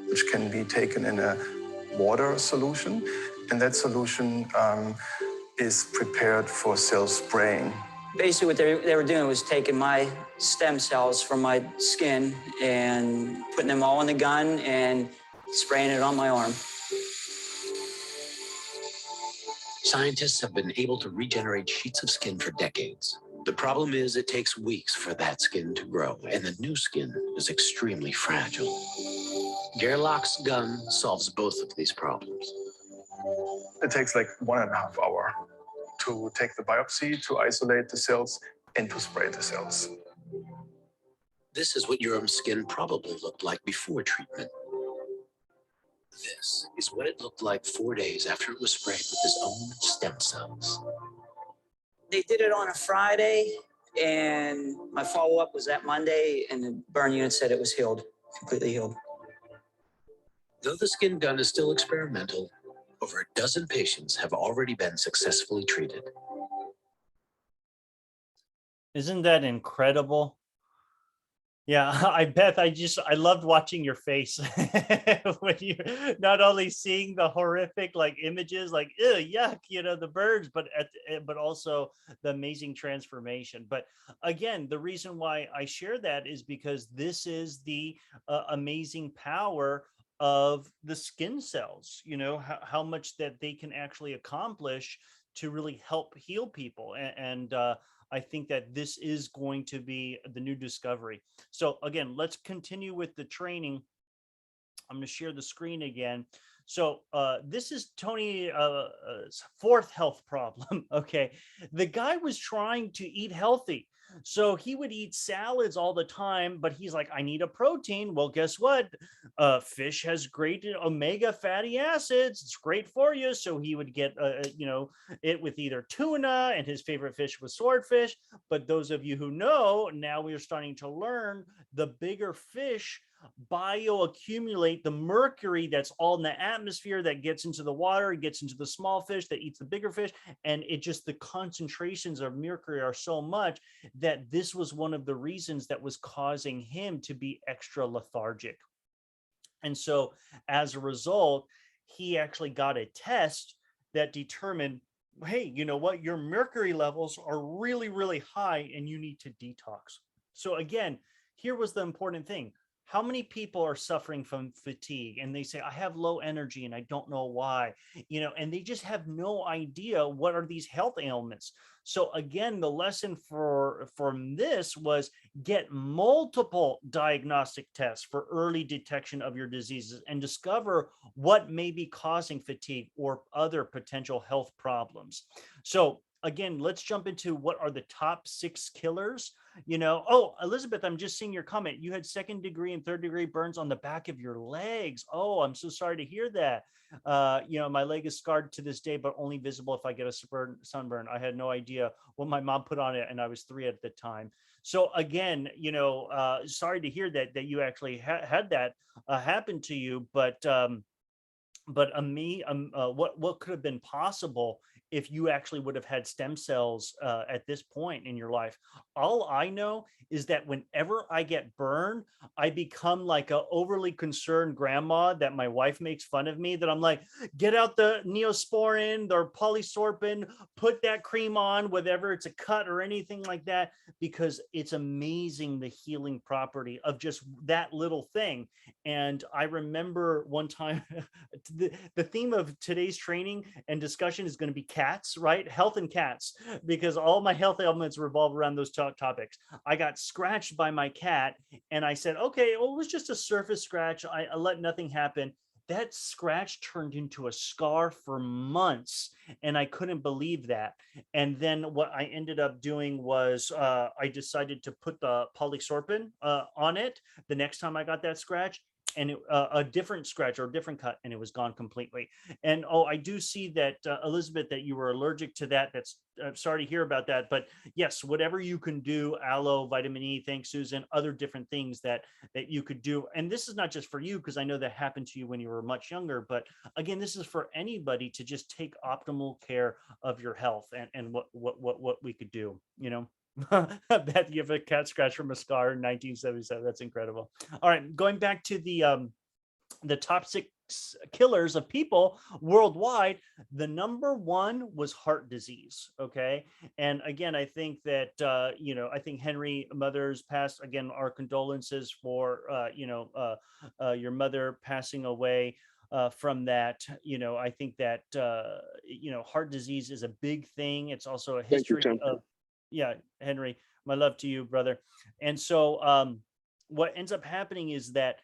which can be taken in a water solution, and that solution is prepared for cell spraying. Basically, what they were doing was taking my stem cells from my skin and putting them all in the gun and spraying it on my arm. Scientists have been able to regenerate sheets of skin for decades. The problem is it takes weeks for that skin to grow, and the new skin is extremely fragile. Gerlach's gun solves both of these problems. It takes like 1.5 hours to take the biopsy, to isolate the cells, and to spray the cells. This is what Urim's skin probably looked like before treatment. This is what it looked like 4 days after it was sprayed with his own stem cells. They did it on a Friday, and my follow-up was that Monday, and the burn unit said it was healed, completely healed. Though the skin gun is still experimental, over a dozen patients have already been successfully treated. Isn't that incredible? Yeah, I loved watching your face when you not only seeing the horrific like images, like ew, yuck, the birds, but also the amazing transformation. But again, the reason why I share that is because this is the amazing power of the skin cells. How much that they can actually accomplish to really help heal people, and I think that this is going to be the new discovery. So again, let's continue with the training. I'm going to share the screen again. So this is Tony's fourth health problem. Okay. The guy was trying to eat healthy. So he would eat salads all the time, but he's like, I need a protein. Well, guess what? Fish has great omega fatty acids. It's great for you. So he would get, it with either tuna, and his favorite fish was swordfish. But those of you who know, now we are starting to learn the bigger fish bioaccumulate the mercury that's all in the atmosphere that gets into the water, gets into the small fish that eats the bigger fish. And it just, the concentrations of mercury are so much that this was one of the reasons that was causing him to be extra lethargic. And so as a result, he actually got a test that determined, hey, you know what? Your mercury levels are really, really high and you need to detox. So again, here was the important thing. How many people are suffering from fatigue and they say, I have low energy and I don't know why, and they just have no idea what are these health ailments. So again, the lesson from this was get multiple diagnostic tests for early detection of your diseases and discover what may be causing fatigue or other potential health problems. So again, let's jump into what are the top 6 killers. Oh, Elizabeth, I'm just seeing your comment. You had 2nd degree and 3rd degree burns on the back of your legs. Oh, I'm so sorry to hear that. My leg is scarred to this day, but only visible if I get a sunburn. I had no idea what my mom put on it, and I was 3 at the time. So again, sorry to hear that you actually had that happen to you, but what could have been possible if you actually would have had stem cells at this point in your life? All I know is that whenever I get burned, I become like a overly concerned grandma that my wife makes fun of me, that I'm like, get out the Neosporin or polysorpin, put that cream on, whether it's a cut or anything like that, because it's amazing the healing property of just that little thing. And I remember one time the theme of today's training and discussion is going to be cats, right? Health and cats, because all my health ailments revolve around those topics. I got scratched by my cat and I said, okay, well, it was just a surface scratch. I let nothing happen. That scratch turned into a scar for months, and I couldn't believe that. And then what I ended up doing was I decided to put the polysorpin on it the next time I got that scratch, and a different scratch or a different cut, and it was gone completely. And I do see that, Elizabeth, that you were allergic to that. That's sorry to hear about that, but yes, whatever you can do, aloe, vitamin E, thanks Susan, other different things that you could do. And this is not just for you, because I know that happened to you when you were much younger, but again, this is for anybody to just take optimal care of your health, and what we could do, Beth, you have a cat scratch from a scar in 1977. That's incredible. All right, going back to the top 6 killers of people worldwide, the number 1 was heart disease. Okay, and again, I think that I think Henry Mother's passed. Again, our condolences for your mother passing away. From that, I think that heart disease is a big thing. It's also a Thank you, history Tim. of, yeah, Henry, my love to you, brother. And so what ends up happening is that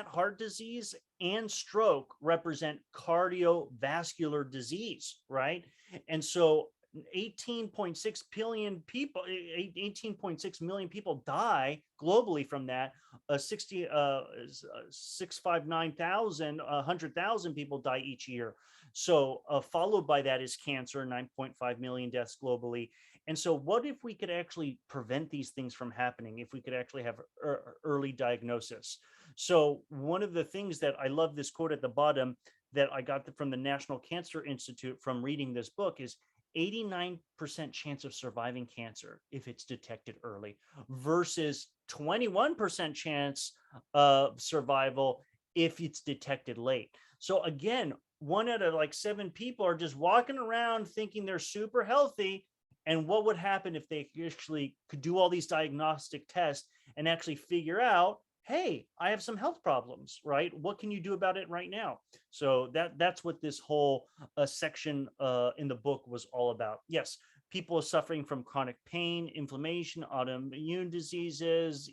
heart disease and stroke represent cardiovascular disease, right? And so 18.6 billion people, 18.6 million people die globally from that. 659,000, 100,000 people die each year. So followed by that is cancer, 9.5 million deaths globally. And so what if we could actually prevent these things from happening, if we could actually have early diagnosis? So one of the things that I love, this quote at the bottom that I got from the National Cancer Institute from reading this book, is 89% chance of surviving cancer if it's detected early versus 21% chance of survival if it's detected late. So again, 1 out of like 7 people are just walking around thinking they're super healthy. And what would happen if they actually could do all these diagnostic tests and actually figure out, hey, I have some health problems, right? What can you do about it right now? So that's what this whole section in the book was all about. Yes, people suffering from chronic pain, inflammation, autoimmune diseases,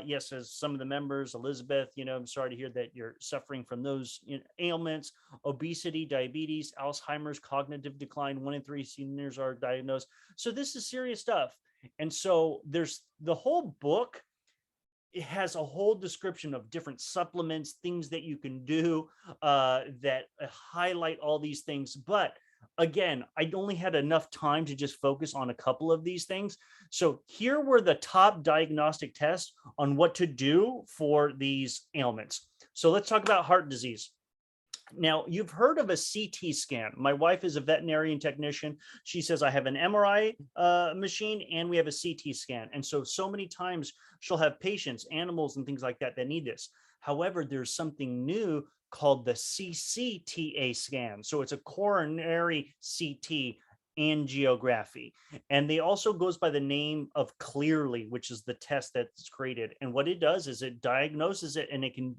yes, as some of the members, Elizabeth, I'm sorry to hear that you're suffering from those ailments, obesity, diabetes, Alzheimer's, cognitive decline. 1 in 3 seniors are diagnosed. So this is serious stuff. And so there's the whole book. It has a whole description of different supplements, things that you can do that highlight all these things. But again, I only had enough time to just focus on a couple of these things. So here were the top diagnostic tests on what to do for these ailments. So let's talk about heart disease. Now, you've heard of a CT scan. My wife is a veterinarian technician. She says, I have an MRI machine and we have a CT scan. And so many times she'll have patients, animals, and things like that need this. However, there's something new called the CCTA scan. So it's a coronary CT angiography. And they also goes by the name of Clearly, which is the test that's created. And what it does is it diagnoses it, and it can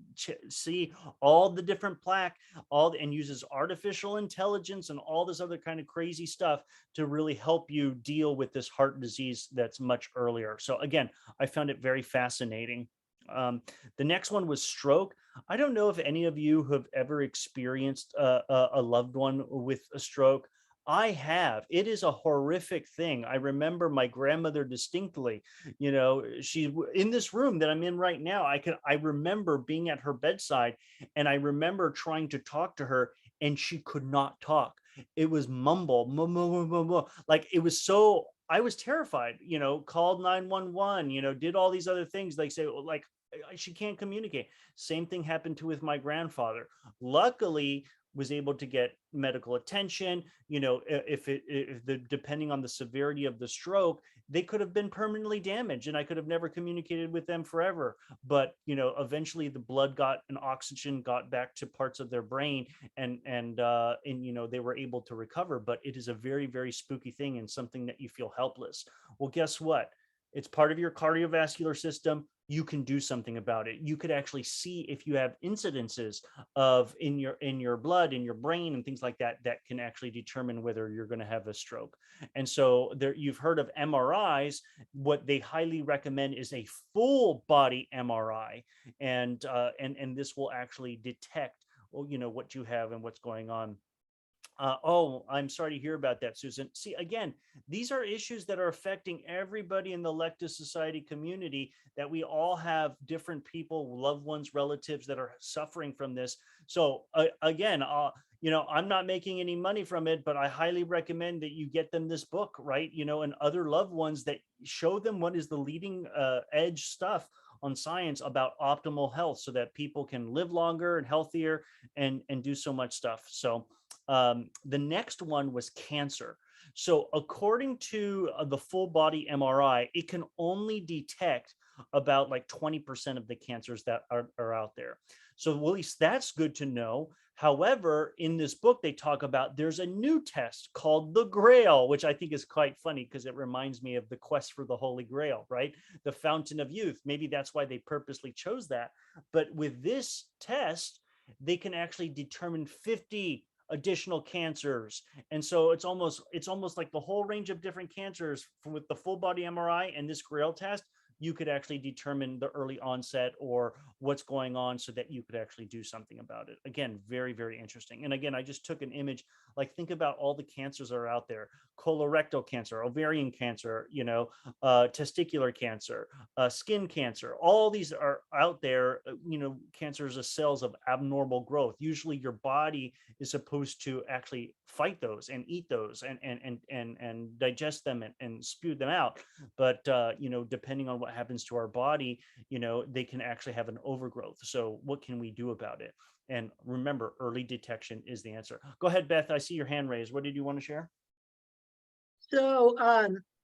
see all the different plaque, and uses artificial intelligence and all this other kind of crazy stuff to really help you deal with this heart disease that's much earlier. So again, I found it very fascinating. The next one was stroke. I don't know if any of you have ever experienced a loved one with a stroke. I have. It is a horrific thing. I remember my grandmother distinctly. She in this room that I'm in right now. I remember being at her bedside, and I remember trying to talk to her, and she could not talk. It was mumble, like it was so. I was terrified, called 911, did all these other things. Like say, like, she can't communicate. Same thing happened with my grandfather. Luckily, was able to get medical attention. Depending on the severity of the stroke, they could have been permanently damaged, and I could have never communicated with them forever. But eventually the blood and oxygen got back to parts of their brain, and they were able to recover. But it is a very, very spooky thing, and something that you feel helpless. Well, guess what? It's part of your cardiovascular system. You can do something about it. You could actually see if you have incidences of in your blood, in your brain, and things like that can actually determine whether you're going to have a stroke. And so there, you've heard of MRIs. What they highly recommend is a full body MRI, and this will actually detect, what you have and what's going on. Oh, I'm sorry to hear about that, Susan. See, again, these are issues that are affecting everybody in the Lectus Society community, that we all have different people, loved ones, relatives that are suffering from this. So again, I'm not making any money from it, but I highly recommend that you get them this book, right? And other loved ones, that show them what is the leading edge stuff on science about optimal health, so that people can live longer and healthier and do so much stuff. So the next one was cancer. So according to the full body MRI, it can only detect about like 20% of the cancers that are out there. So at least that's good to know. However, in this book, they talk about there's a new test called the Grail, which I think is quite funny because it reminds me of the quest for the Holy Grail, right? The fountain of youth. Maybe that's why they purposely chose that. But with this test, they can actually determine 50 additional cancers. And so it's almost like the whole range of different cancers with the full body MRI and this Grail test. You could actually determine the early onset or what's going on, so that you could actually do something about it. Again, very, very interesting. And again, I just took an image, like think about all the cancers that are out there: colorectal cancer, ovarian cancer, testicular cancer, skin cancer. All these are out there. Cancers are cells of abnormal growth. Usually your body is supposed to actually fight those and eat those and digest them and spew them out. But depending on what happens to our body, they can actually have an overgrowth. So what can we do about it? And remember, early detection is the answer. Go ahead, Beth. I see your hand raised. What did you want to share? So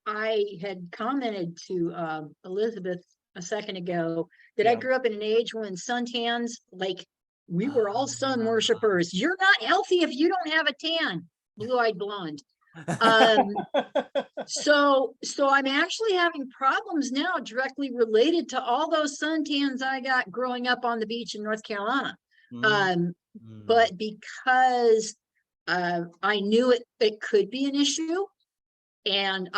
I had commented to Elizabeth a second ago that I grew up in an age when suntans, like, we were all sun worshipers. You're not healthy if you don't have a tan, blue-eyed blonde. So I'm actually having problems now directly related to all those suntans I got growing up on the beach in North Carolina. But because I knew it could be an issue, and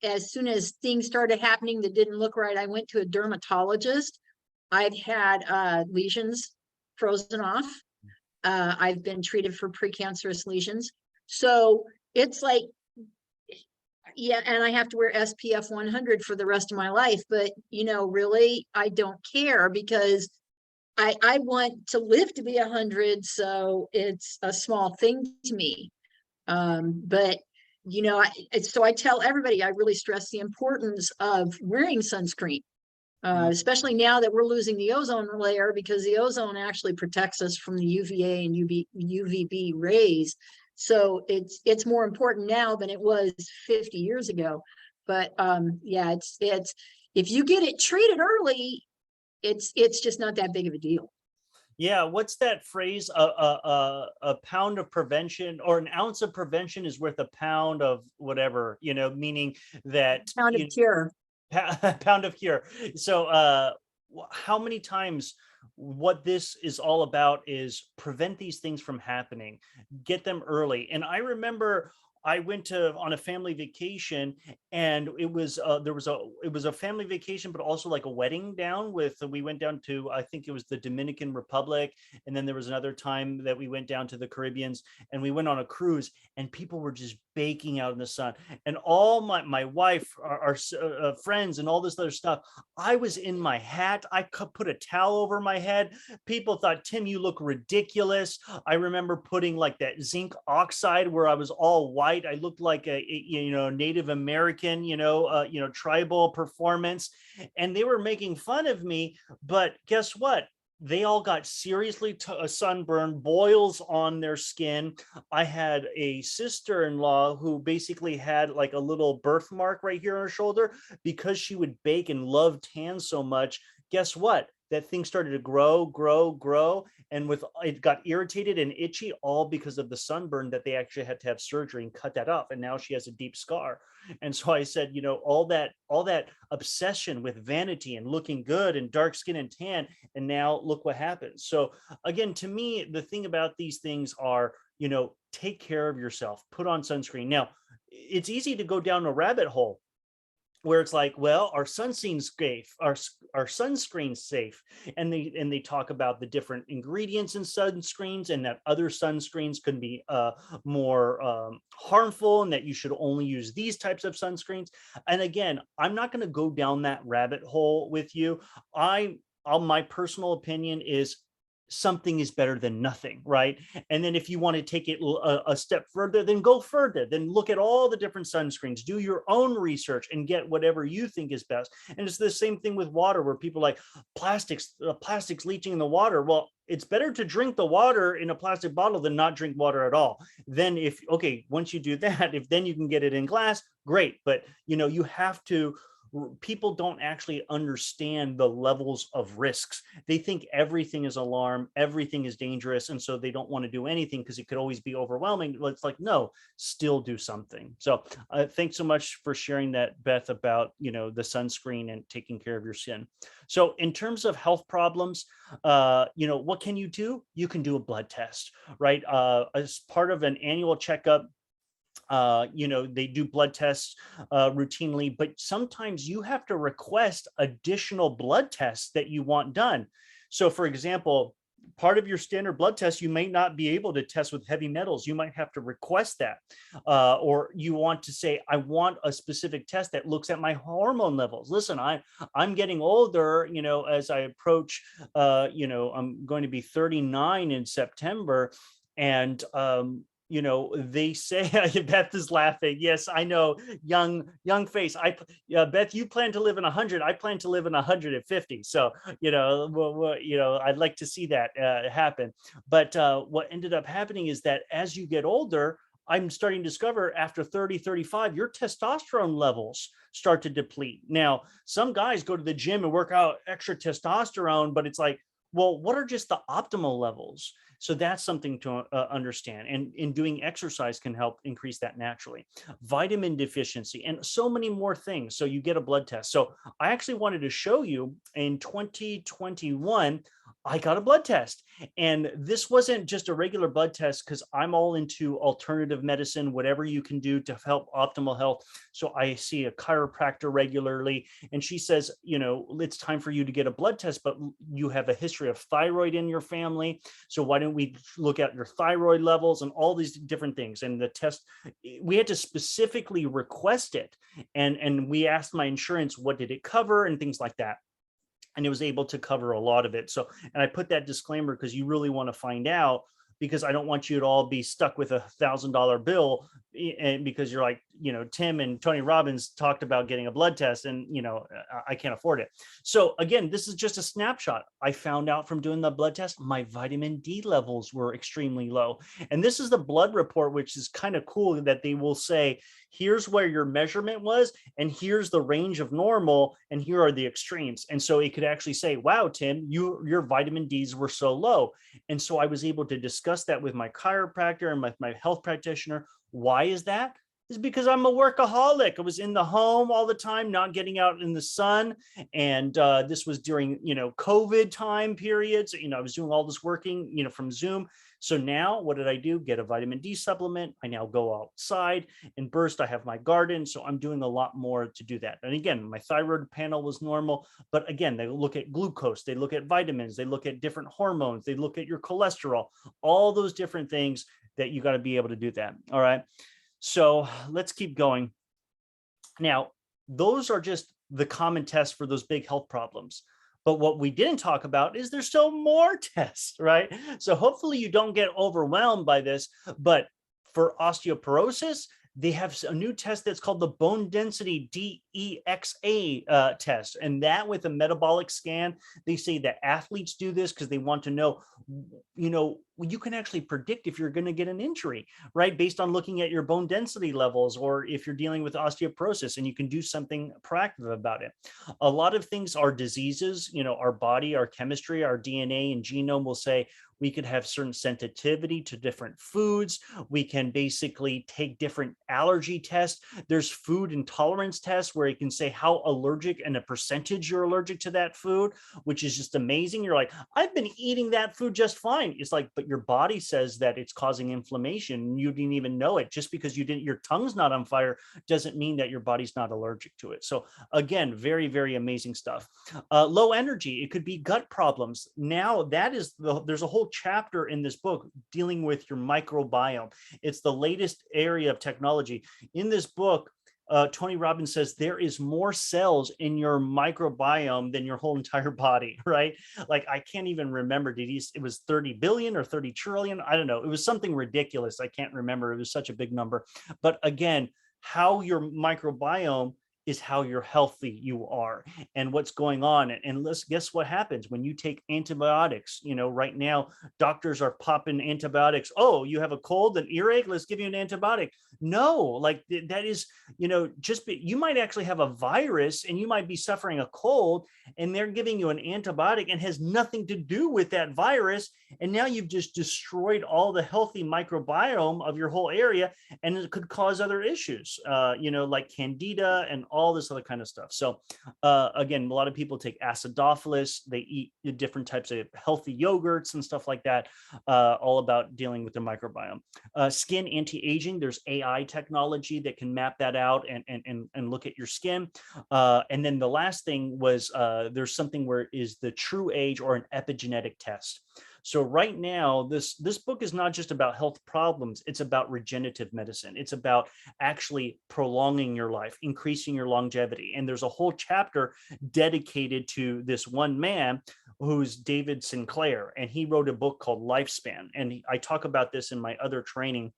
as soon as things started happening that didn't look right, I went to a dermatologist. I've had lesions frozen off. I've been treated for precancerous lesions. So it's like, yeah, and I have to wear SPF 100 for the rest of my life. But, really, I don't care, because I want to live to be 100. So it's a small thing to me. But, so I tell everybody, I really stress the importance of wearing sunscreen. Especially now that we're losing the ozone layer, because the ozone actually protects us from the UVA and UVB rays. So it's more important now than it was 50 years ago. But yeah, it's if you get it treated early, it's just not that big of a deal. Yeah, what's that phrase? A pound of prevention, or an ounce of prevention is worth a pound of whatever, meaning that Pound of cure. Pound of cure. So how many times, what this is all about is prevent these things from happening, get them early. And I remember I went on a family vacation, and it was a family vacation, but also like a wedding we went down to, I think it was the Dominican Republic. And then there was another time that we went down to the Caribbeans, and we went on a cruise, and people were just baking out in the sun. And all my wife, our friends, and all this other stuff, I was in my hat. I could put a towel over my head. People thought, Tim, you look ridiculous. I remember putting like that zinc oxide where I was all white white. I looked like a Native American, tribal performance, and they were making fun of me. But guess what? They all got seriously sunburned, boils on their skin. I had a sister-in-law who basically had like a little birthmark right here on her shoulder because she would bake and loved tan so much. Guess what? That thing started to grow, and it got irritated and itchy, all because of the sunburn that they actually had to have surgery and cut that off. And now she has a deep scar. And so I said, all that obsession with vanity and looking good and dark skin and tan, and now look what happens. So again, to me, the thing about these things are, take care of yourself, put on sunscreen. Now, it's easy to go down a rabbit hole where it's like, well, our sunscreen's safe, our sunscreen's safe, and they talk about the different ingredients in sunscreens, and that other sunscreens can be more harmful, and that you should only use these types of sunscreens. And again, I'm not going to go down that rabbit hole with you. My personal opinion is something is better than nothing, right? And then if you want to take it a step further, then go further, then look at all the different sunscreens, do your own research and get whatever you think is best. And it's the same thing with water, where people are like plastics leaching in the water. Well, it's better to drink the water in a plastic bottle than not drink water at all. Then once you do that, if then you can get it in glass, great. But you have to, people don't actually understand the levels of risks. They think everything is alarm, everything is dangerous, and so they don't want to do anything because it could always be overwhelming. It's like, no, still do something. So thanks so much for sharing that, Beth, about the sunscreen and taking care of your skin. So in terms of health problems, what can you do? You can do a blood test, right? As part of an annual checkup, they do blood tests routinely, but sometimes you have to request additional blood tests that you want done. So for example, part of your standard blood test, you may not be able to test with heavy metals. You might have to request that, or you want to say, I want a specific test that looks at my hormone levels. Listen, I'm getting older, as I approach, I'm going to be 39 in September, and they say, Beth is laughing. Yes, I know, young face. Beth, you plan to live in 100. I plan to live in 150. So, I'd like to see that happen. But what ended up happening is that as you get older, I'm starting to discover after 30, 35, your testosterone levels start to deplete. Now, some guys go to the gym and work out extra testosterone, but it's like, well, what are just the optimal levels? So that's something to understand. And in doing exercise can help increase that naturally. Vitamin deficiency and so many more things. So you get a blood test. So I actually wanted to show you in 2021, I got a blood test. And this wasn't just a regular blood test, because I'm all into alternative medicine, whatever you can do to help optimal health. So I see a chiropractor regularly, and she says, it's time for you to get a blood test, but you have a history of thyroid in your family. So why don't we look at your thyroid levels and all these different things? And the test, we had to specifically request it. And we asked my insurance, what did it cover and things like that. And it was able to cover a lot of it. So, and I put that disclaimer because you really want to find out, because I don't want you to all be stuck with $1,000 bill, and because you're like, Tim and Tony Robbins talked about getting a blood test, and I can't afford it. So again, this is just a snapshot. I found out from doing the blood test, my vitamin D levels were extremely low. And this is the blood report, which is kind of cool, that they will say, here's where your measurement was, and here's the range of normal, and here are the extremes. And so it could actually say, wow, Tim, your vitamin Ds were so low. And so I was able to discuss that with my chiropractor and my health practitioner. Why is that? Is because I'm a workaholic. I was in the home all the time, not getting out in the sun. And this was during, COVID time periods. I was doing all this working, from Zoom. So now what did I do? Get a vitamin D supplement. I now go outside and burst. I have my garden. So I'm doing a lot more to do that. And again, my thyroid panel was normal, but again, they look at glucose, they look at vitamins, they look at different hormones, they look at your cholesterol, all those different things that you got to be able to do that. All right. So let's keep going. Now, those are just the common tests for those big health problems. But what we didn't talk about is there's still more tests, right? So hopefully you don't get overwhelmed by this, but for osteoporosis, They have a new test that's called the bone density DEXA test. And that with a metabolic scan, they say that athletes do this because they want to know, you can actually predict if you're going to get an injury, right? Based on looking at your bone density levels, or if you're dealing with osteoporosis, and you can do something proactive about it. A lot of things are diseases, our body, our chemistry, our DNA and genome will say, we could have certain sensitivity to different foods. We can basically take different allergy tests. There's food intolerance tests where you can say how allergic and a percentage you're allergic to that food, which is just amazing. You're like, I've been eating that food just fine. It's like, but your body says that it's causing inflammation. You didn't even know it. Just because your tongue's not on fire doesn't mean that your body's not allergic to it. So again, very, very amazing stuff. Low energy, it could be gut problems. Now there's a whole chapter in this book dealing with your microbiome. It's the latest area of technology. In this book, Tony Robbins says there is more cells in your microbiome than your whole entire body, right? Like, I can't even remember, it was 30 billion or 30 trillion? I don't know. It was something ridiculous. I can't remember. It was such a big number. But again, how your microbiome is how you're healthy you are and what's going on. And let's guess what happens when you take antibiotics. Right now, doctors are popping antibiotics. Oh, you have a cold, an earache, let's give you an antibiotic. No, like that is, you might actually have a virus and you might be suffering a cold, and they're giving you an antibiotic and has nothing to do with that virus. And now you've just destroyed all the healthy microbiome of your whole area, and it could cause other issues, like candida and all this other kind of stuff. So again, a lot of people take acidophilus, they eat different types of healthy yogurts and stuff like that, all about dealing with their microbiome. Skin anti-aging, there's AI technology that can map that out and look at your skin. And then the last thing was there's something where is the true age, or an epigenetic test. So right now, this book is not just about health problems. It's about regenerative medicine. It's about actually prolonging your life, increasing your longevity. And there's a whole chapter dedicated to this one man who's David Sinclair. And he wrote a book called Lifespan. And I talk about this in my other training.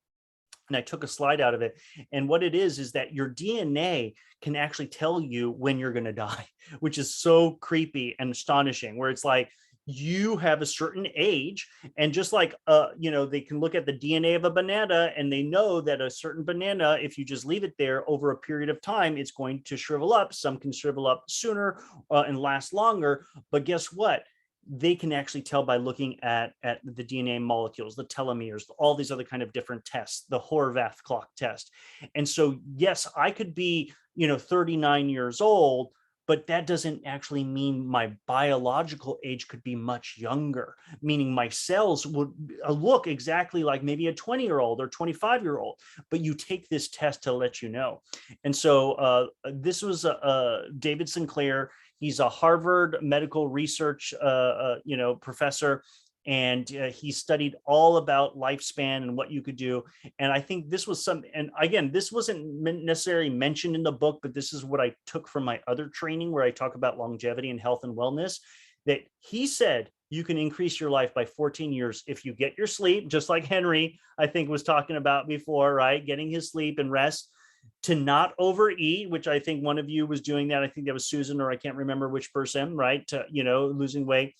And I took a slide out of it. And what it is that your DNA can actually tell you when you're going to die, which is so creepy and astonishing, where it's like, you have a certain age, and just like they can look at the DNA of a banana, and they know that a certain banana, if you just leave it there over a period of time, it's going to shrivel up. Some can shrivel up sooner and last longer, but guess what? They can actually tell by looking at the DNA molecules, the telomeres, all these other kind of different tests, the Horvath clock test. And so, yes, I could be 39 years old, but that doesn't actually mean my biological age could be much younger, meaning my cells would look exactly like maybe a 20-year-old or 25-year-old, but you take this test to let you know. And so this was David Sinclair. He's a Harvard medical research professor. And he studied all about lifespan and what you could do. And I think this was and again, this wasn't necessarily mentioned in the book, but this is what I took from my other training where I talk about longevity and health and wellness, that he said you can increase your life by 14 years if you get your sleep, just like Henry, I think, was talking about before, right? Getting his sleep and rest, to not overeat, which I think one of you was doing that. I think that was Susan, or I can't remember which person, right? To, losing weight.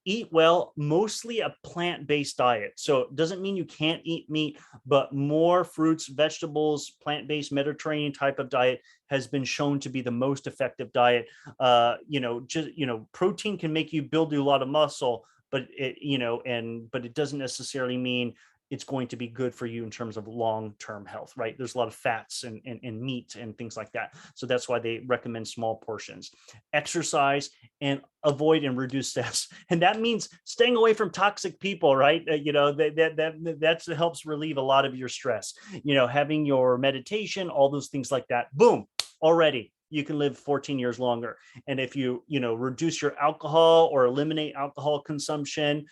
Eat well, mostly a plant-based diet. So it doesn't mean you can't eat meat, but more fruits, vegetables, plant-based Mediterranean type of diet has been shown to be the most effective diet. Protein can make you build a lot of muscle, but it doesn't necessarily mean it's going to be good for you in terms of long-term health, right? There's a lot of fats and meat and things like that. So that's why they recommend small portions. Exercise and avoid and reduce stress. And that means staying away from toxic people, right? That helps relieve a lot of your stress. Having your meditation, all those things like that, boom, already you can live 14 years longer. And if you reduce your alcohol or eliminate alcohol consumption,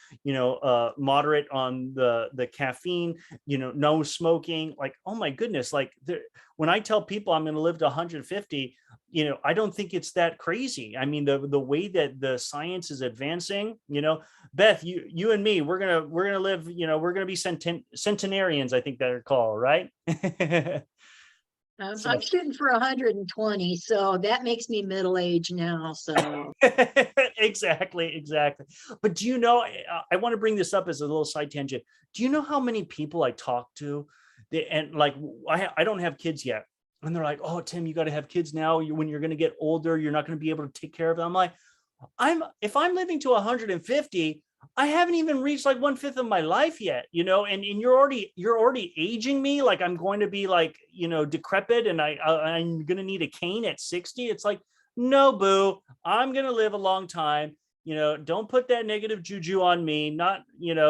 moderate on the caffeine, no smoking, like, oh my goodness, like when I tell people I'm going to live to 150, I don't think it's that crazy. I mean, the way that the science is advancing, Beth, you and me, we're gonna live, we're gonna be centenarians, I think they're called, right? So- I'm shooting for 120, so that makes me middle-aged now. So exactly. But do you know, I want to bring this up as a little side tangent. Do you know how many people I talk to and like, I don't have kids yet. And they're like, oh, Tim, you got to have kids now. When you're going to get older, you're not going to be able to take care of them. I'm like, if I'm living to 150, I haven't even reached like 1/5 of my life yet, and you're already aging me. Like I'm going to be like, decrepit, and I'm going to need a cane at 60. It's like, no, boo, I'm going to live a long time. Don't put that negative juju on me. Not,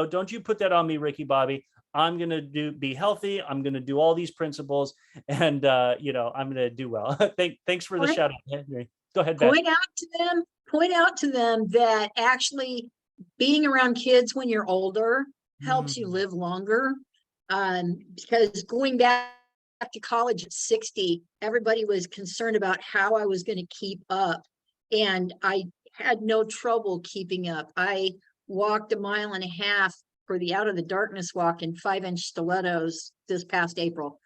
don't you put that on me, Ricky Bobby. I'm going to be healthy. I'm going to do all these principles, and, I'm going to do well. Thanks for the Point- shout out, Henry. Go ahead, Beth. point out to them that actually being around kids when you're older helps you live longer. Because going back to college at 60, everybody was concerned about how I was going to keep up. And I had no trouble keeping up. I walked 1.5 miles for the Out of the Darkness walk in 5-inch stilettos this past April.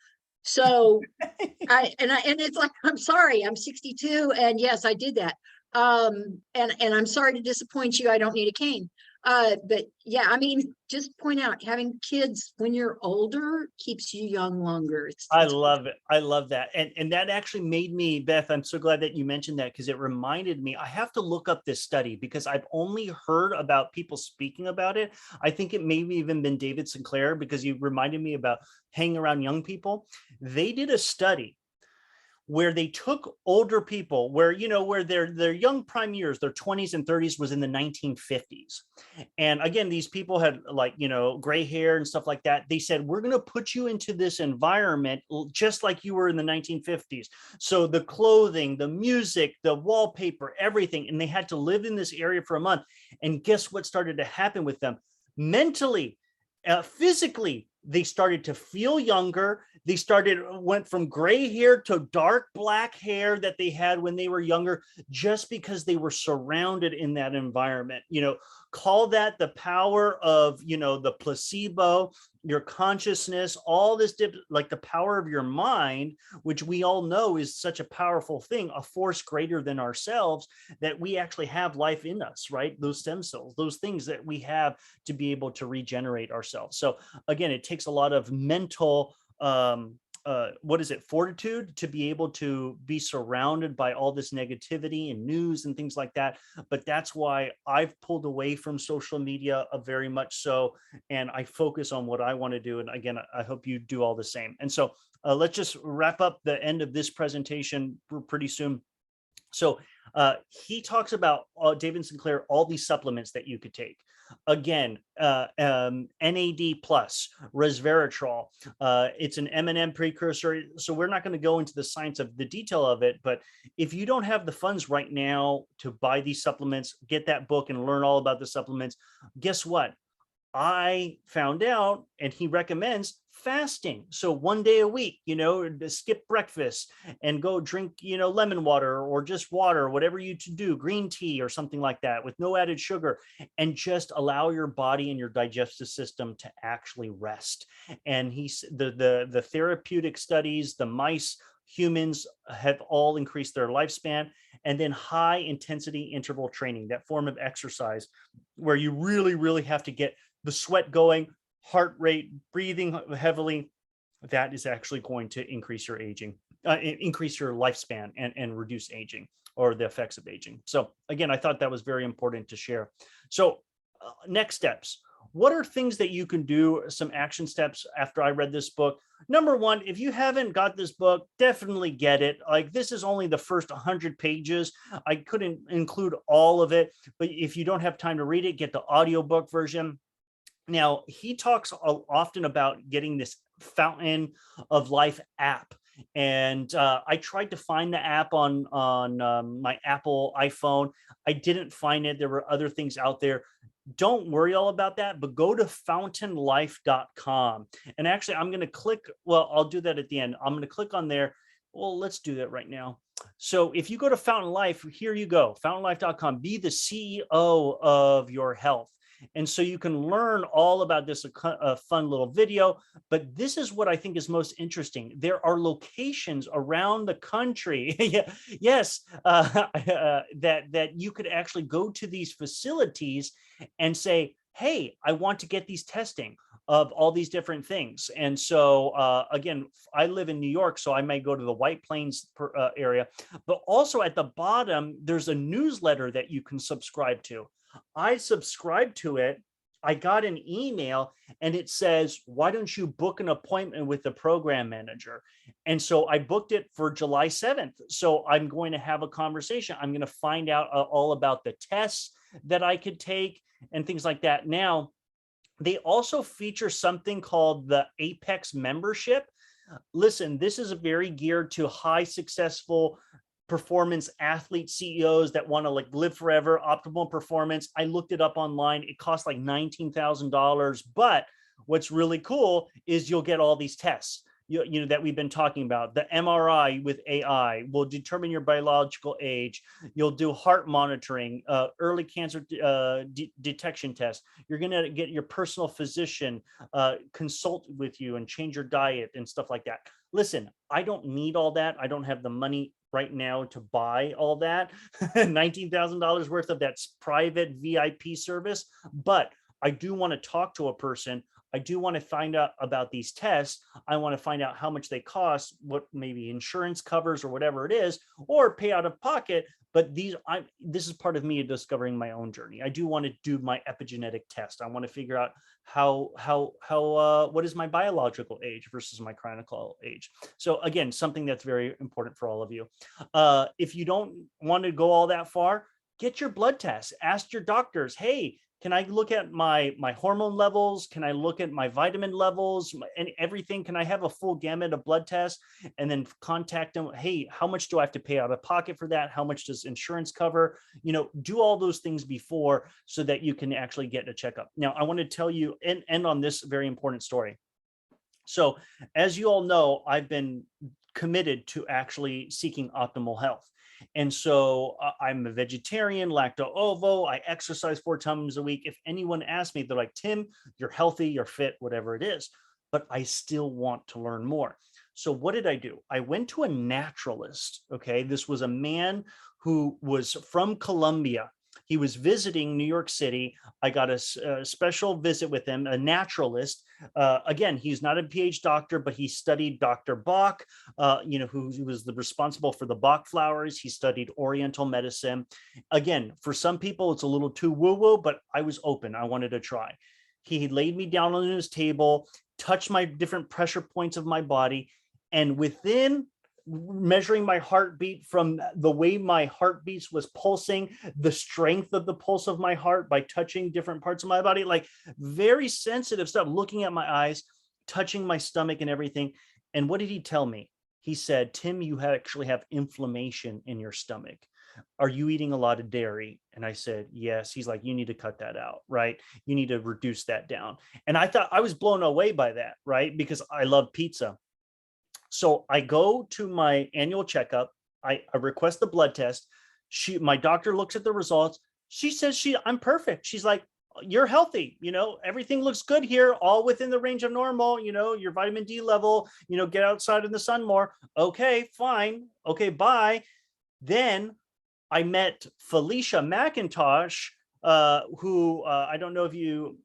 So and it's like, I'm sorry, I'm 62. And yes, I did that. And I'm sorry to disappoint you. I don't need a cane. But yeah, I mean, just point out having kids when you're older keeps you young longer. I love it. I love that. And that actually made me, Beth, I'm so glad that you mentioned that, because it reminded me, I have to look up this study because I've only heard about people speaking about it. I think it may have even been David Sinclair, because you reminded me about hanging around young people. They did a study where they took older people where their young prime years, their 20s and 30s was in the 1950s. And again, these people had gray hair and stuff like that. They said, we're going to put you into this environment just like you were in the 1950s. So the clothing, the music, the wallpaper, everything. And they had to live in this area for a month. And guess what started to happen with them? Mentally, physically, they started to feel younger. They went from gray hair to dark black hair that they had when they were younger, just because they were surrounded in that environment. Call that the power of, the placebo, your consciousness, all this, like the power of your mind, which we all know is such a powerful thing, a force greater than ourselves, that we actually have life in us, right? Those stem cells, those things that we have to be able to regenerate ourselves. So again, it takes a lot of mental, fortitude to be able to be surrounded by all this negativity and news and things like that. But that's why I've pulled away from social media very much so, and I focus on what I want to do. And again, I hope you do all the same. And so let's just wrap up the end of this presentation pretty soon. So he talks about, David Sinclair, all these supplements that you could take. Again, NAD plus, resveratrol. It's an M&M precursor. So we're not going to go into the science of the detail of it. But if you don't have the funds right now to buy these supplements, get that book and learn all about the supplements. Guess what? I found out, and he recommends fasting. So 1 day a week, to skip breakfast and go drink, lemon water or just water, whatever you to do, green tea or something like that with no added sugar, and just allow your body and your digestive system to actually rest. And the therapeutic studies, the mice, humans have all increased their lifespan. And then high intensity interval training, that form of exercise where you really, really have to get the sweat going, heart rate, breathing heavily, that is actually going to increase your aging, increase your lifespan and reduce aging or the effects of aging. So again, I thought that was very important to share. So next steps. What are things that you can do, some action steps after I read this book? Number one, if you haven't got this book, definitely get it. Like, this is only the first 100 pages. I couldn't include all of it, but if you don't have time to read it, get the audiobook version. Now, he talks often about getting this Fountain of Life app. And I tried to find the app on my Apple iPhone. I didn't find it. There were other things out there. Don't worry all about that, but go to fountainlife.com. And actually, I'm going to click. Well, I'll do that at the end. I'm going to click on there. Well, let's do that right now. So if you go to Fountain Life, here you go, fountainlife.com. Be the CEO of your health. And so you can learn all about this, a fun little video. But this is what I think is most interesting. There are locations around the country, yes, that you could actually go to these facilities and say, hey, I want to get these testing of all these different things. And so again, I live in New York, so I may go to the White Plains area, but also at the bottom, there's a newsletter that you can subscribe to. I subscribed to it. I got an email and it says, why don't you book an appointment with the program manager? And so I booked it for July 7th. So I'm going to have a conversation. I'm going to find out all about the tests that I could take and things like that. Now, they also feature something called the Apex membership. Listen, this is very geared to high successful performance athlete CEOs that want to like live forever, optimal performance. I looked it up online. It costs like $19,000. But what's really cool is you'll get all these tests. You know, that we've been talking about. The MRI with AI will determine your biological age. You'll do heart monitoring, early cancer detection test. You're going to get your personal physician consult with you and change your diet and stuff like that. Listen, I don't need all that. I don't have the money right now to buy all that. $19,000 worth of that private VIP service. But I do want to talk to a person. I do want to find out about these tests. I want to find out how much they cost, what maybe insurance covers or whatever it is, or pay out of pocket. But this is part of me discovering my own journey. I do want to do my epigenetic test. I want to figure out what is my biological age versus my clinical age. So again, something that's very important for all of you. If you don't want to go all that far, get your blood tests. Ask your doctors, hey, can I look at my hormone levels? Can I look at my vitamin levels and everything? Can I have a full gamut of blood tests and then contact them? Hey, how much do I have to pay out of pocket for that? How much does insurance cover? You know, do all those things before so that you can actually get a checkup. Now, I want to tell you and end on this very important story. So as you all know, I've been committed to actually seeking optimal health. And so I'm a vegetarian, lacto-ovo. I exercise 4 times a week. If anyone asks me, they're like, Tim, you're healthy, you're fit, whatever it is. But I still want to learn more. So what did I do? I went to a naturalist. Okay. This was a man who was from Colombia. He was visiting New York City. I got a special visit with him, a naturalist. Again, he's not a PhD doctor, but he studied Dr. Bach, who was responsible for the Bach flowers. He studied Oriental medicine. Again, for some people, it's a little too woo-woo, but I was open. I wanted to try. He laid me down on his table, touched my different pressure points of my body, and within measuring my heartbeat from the way my heartbeats was pulsing, the strength of the pulse of my heart by touching different parts of my body, like very sensitive stuff, looking at my eyes, touching my stomach and everything. And what did he tell me? He said, Tim, you actually have inflammation in your stomach. Are you eating a lot of dairy? And I said, yes. He's like, you need to cut that out, right? You need to reduce that down. And I thought, I was blown away by that, right? Because I love pizza. So I go to my annual checkup. I request the blood test. My doctor looks at the results. She says, I'm perfect. She's like, you're healthy. You know, everything looks good here, all within the range of normal, you know, your vitamin D level, you know, get outside in the sun more. Okay, fine. Okay, bye. Then I met Felicia McIntosh, who I don't know if you,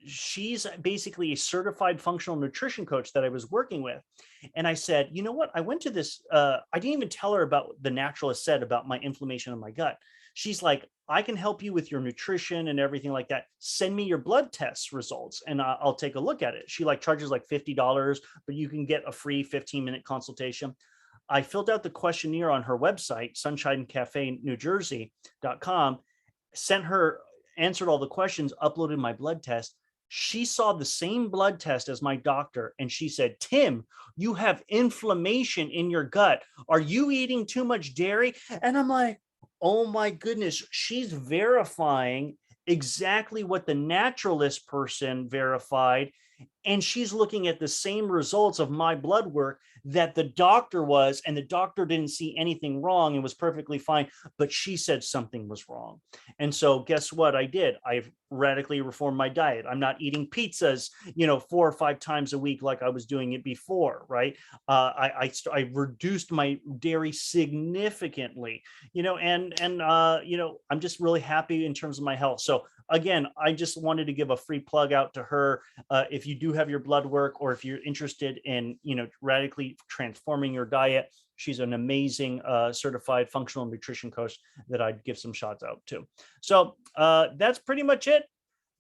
she's basically a certified functional nutrition coach that I was working with. And I said, you know what? I went to this, I didn't even tell her about the naturalist said about my inflammation in my gut. She's like, I can help you with your nutrition and everything like that. Send me your blood test results and I'll take a look at it. She like charges like $50, but you can get a free 15-minute consultation. I filled out the questionnaire on her website, sunshinecafenewjersey.com, sent her, answered all the questions, uploaded my blood test. She saw the same blood test as my doctor. And she said, Tim, you have inflammation in your gut. Are you eating too much dairy? And I'm like, oh my goodness, she's verifying exactly what the naturalist person verified. And she's looking at the same results of my blood work that the doctor was, and the doctor didn't see anything wrong and was perfectly fine, but she said something was wrong. And so guess what I did? I've radically reformed my diet. I'm not eating pizzas, 4 or 5 times a week like I was doing it before, right? I reduced my dairy significantly, and I'm just really happy in terms of my health. So again, I just wanted to give a free plug out to her. If you do have your blood work, or if you're interested in, radically transforming your diet, she's an amazing certified functional nutrition coach that I'd give some shots out to. So that's pretty much it.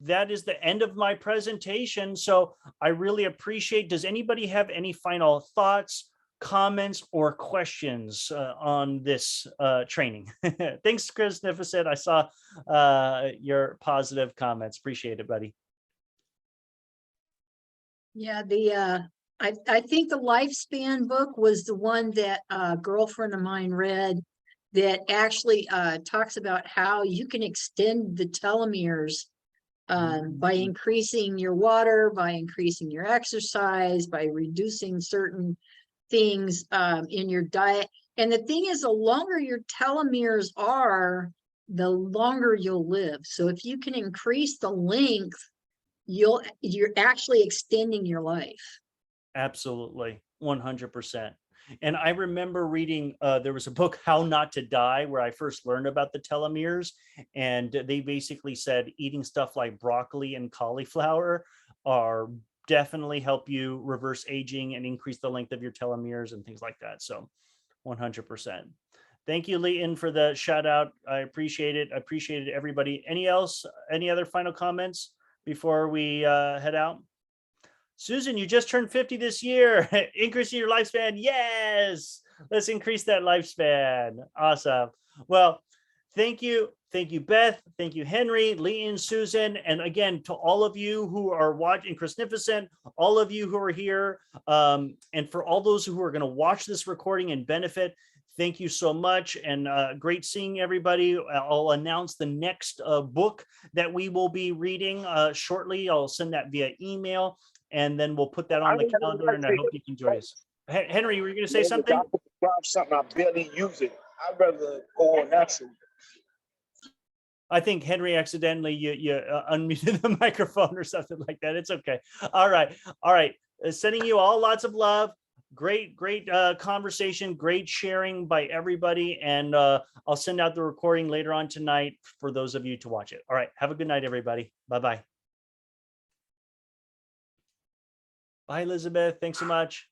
That is the end of my presentation. So I really appreciate, does anybody have any final thoughts, comments, or questions on this training? Thanks, Chris Nificent. I saw your positive comments. Appreciate it, buddy. Yeah, I think the lifespan book was the one that a girlfriend of mine read, that actually talks about how you can extend the telomeres by increasing your water, by increasing your exercise, by reducing certain things in your diet. And the thing is, the longer your telomeres are, the longer you'll live. So if you can increase the length, you're actually extending your life. Absolutely, 100%. And I remember reading, there was a book, How Not to Die, where I first learned about the telomeres. And they basically said eating stuff like broccoli and cauliflower are definitely help you reverse aging and increase the length of your telomeres and things like that. So 100%. Thank you, Leighton, for the shout out. I appreciate it. I appreciate it, everybody. Any other final comments before we head out? Susan, you just turned 50 this year. Increasing your lifespan. Yes. Let's increase that lifespan. Awesome. Well, thank you. Thank you, Beth. Thank you, Henry, Leighton, Susan. And again, to all of you who are watching, Chrisnificent, all of you who are here, and for all those who are going to watch this recording and benefit, thank you so much. And great seeing everybody. I'll announce the next book that we will be reading shortly. I'll send that via email, and then we'll put that on the calendar, and I hope you can join us. Henry, were you going to say something? Something I barely use it. I'd rather go on natural. I think Henry accidentally you unmuted the microphone or something like that. It's okay. All right. Sending you all lots of love. Great conversation. Great sharing by everybody. And I'll send out the recording later on tonight for those of you to watch it. All right. Have a good night, everybody. Bye-bye. Bye, Elizabeth. Thanks so much.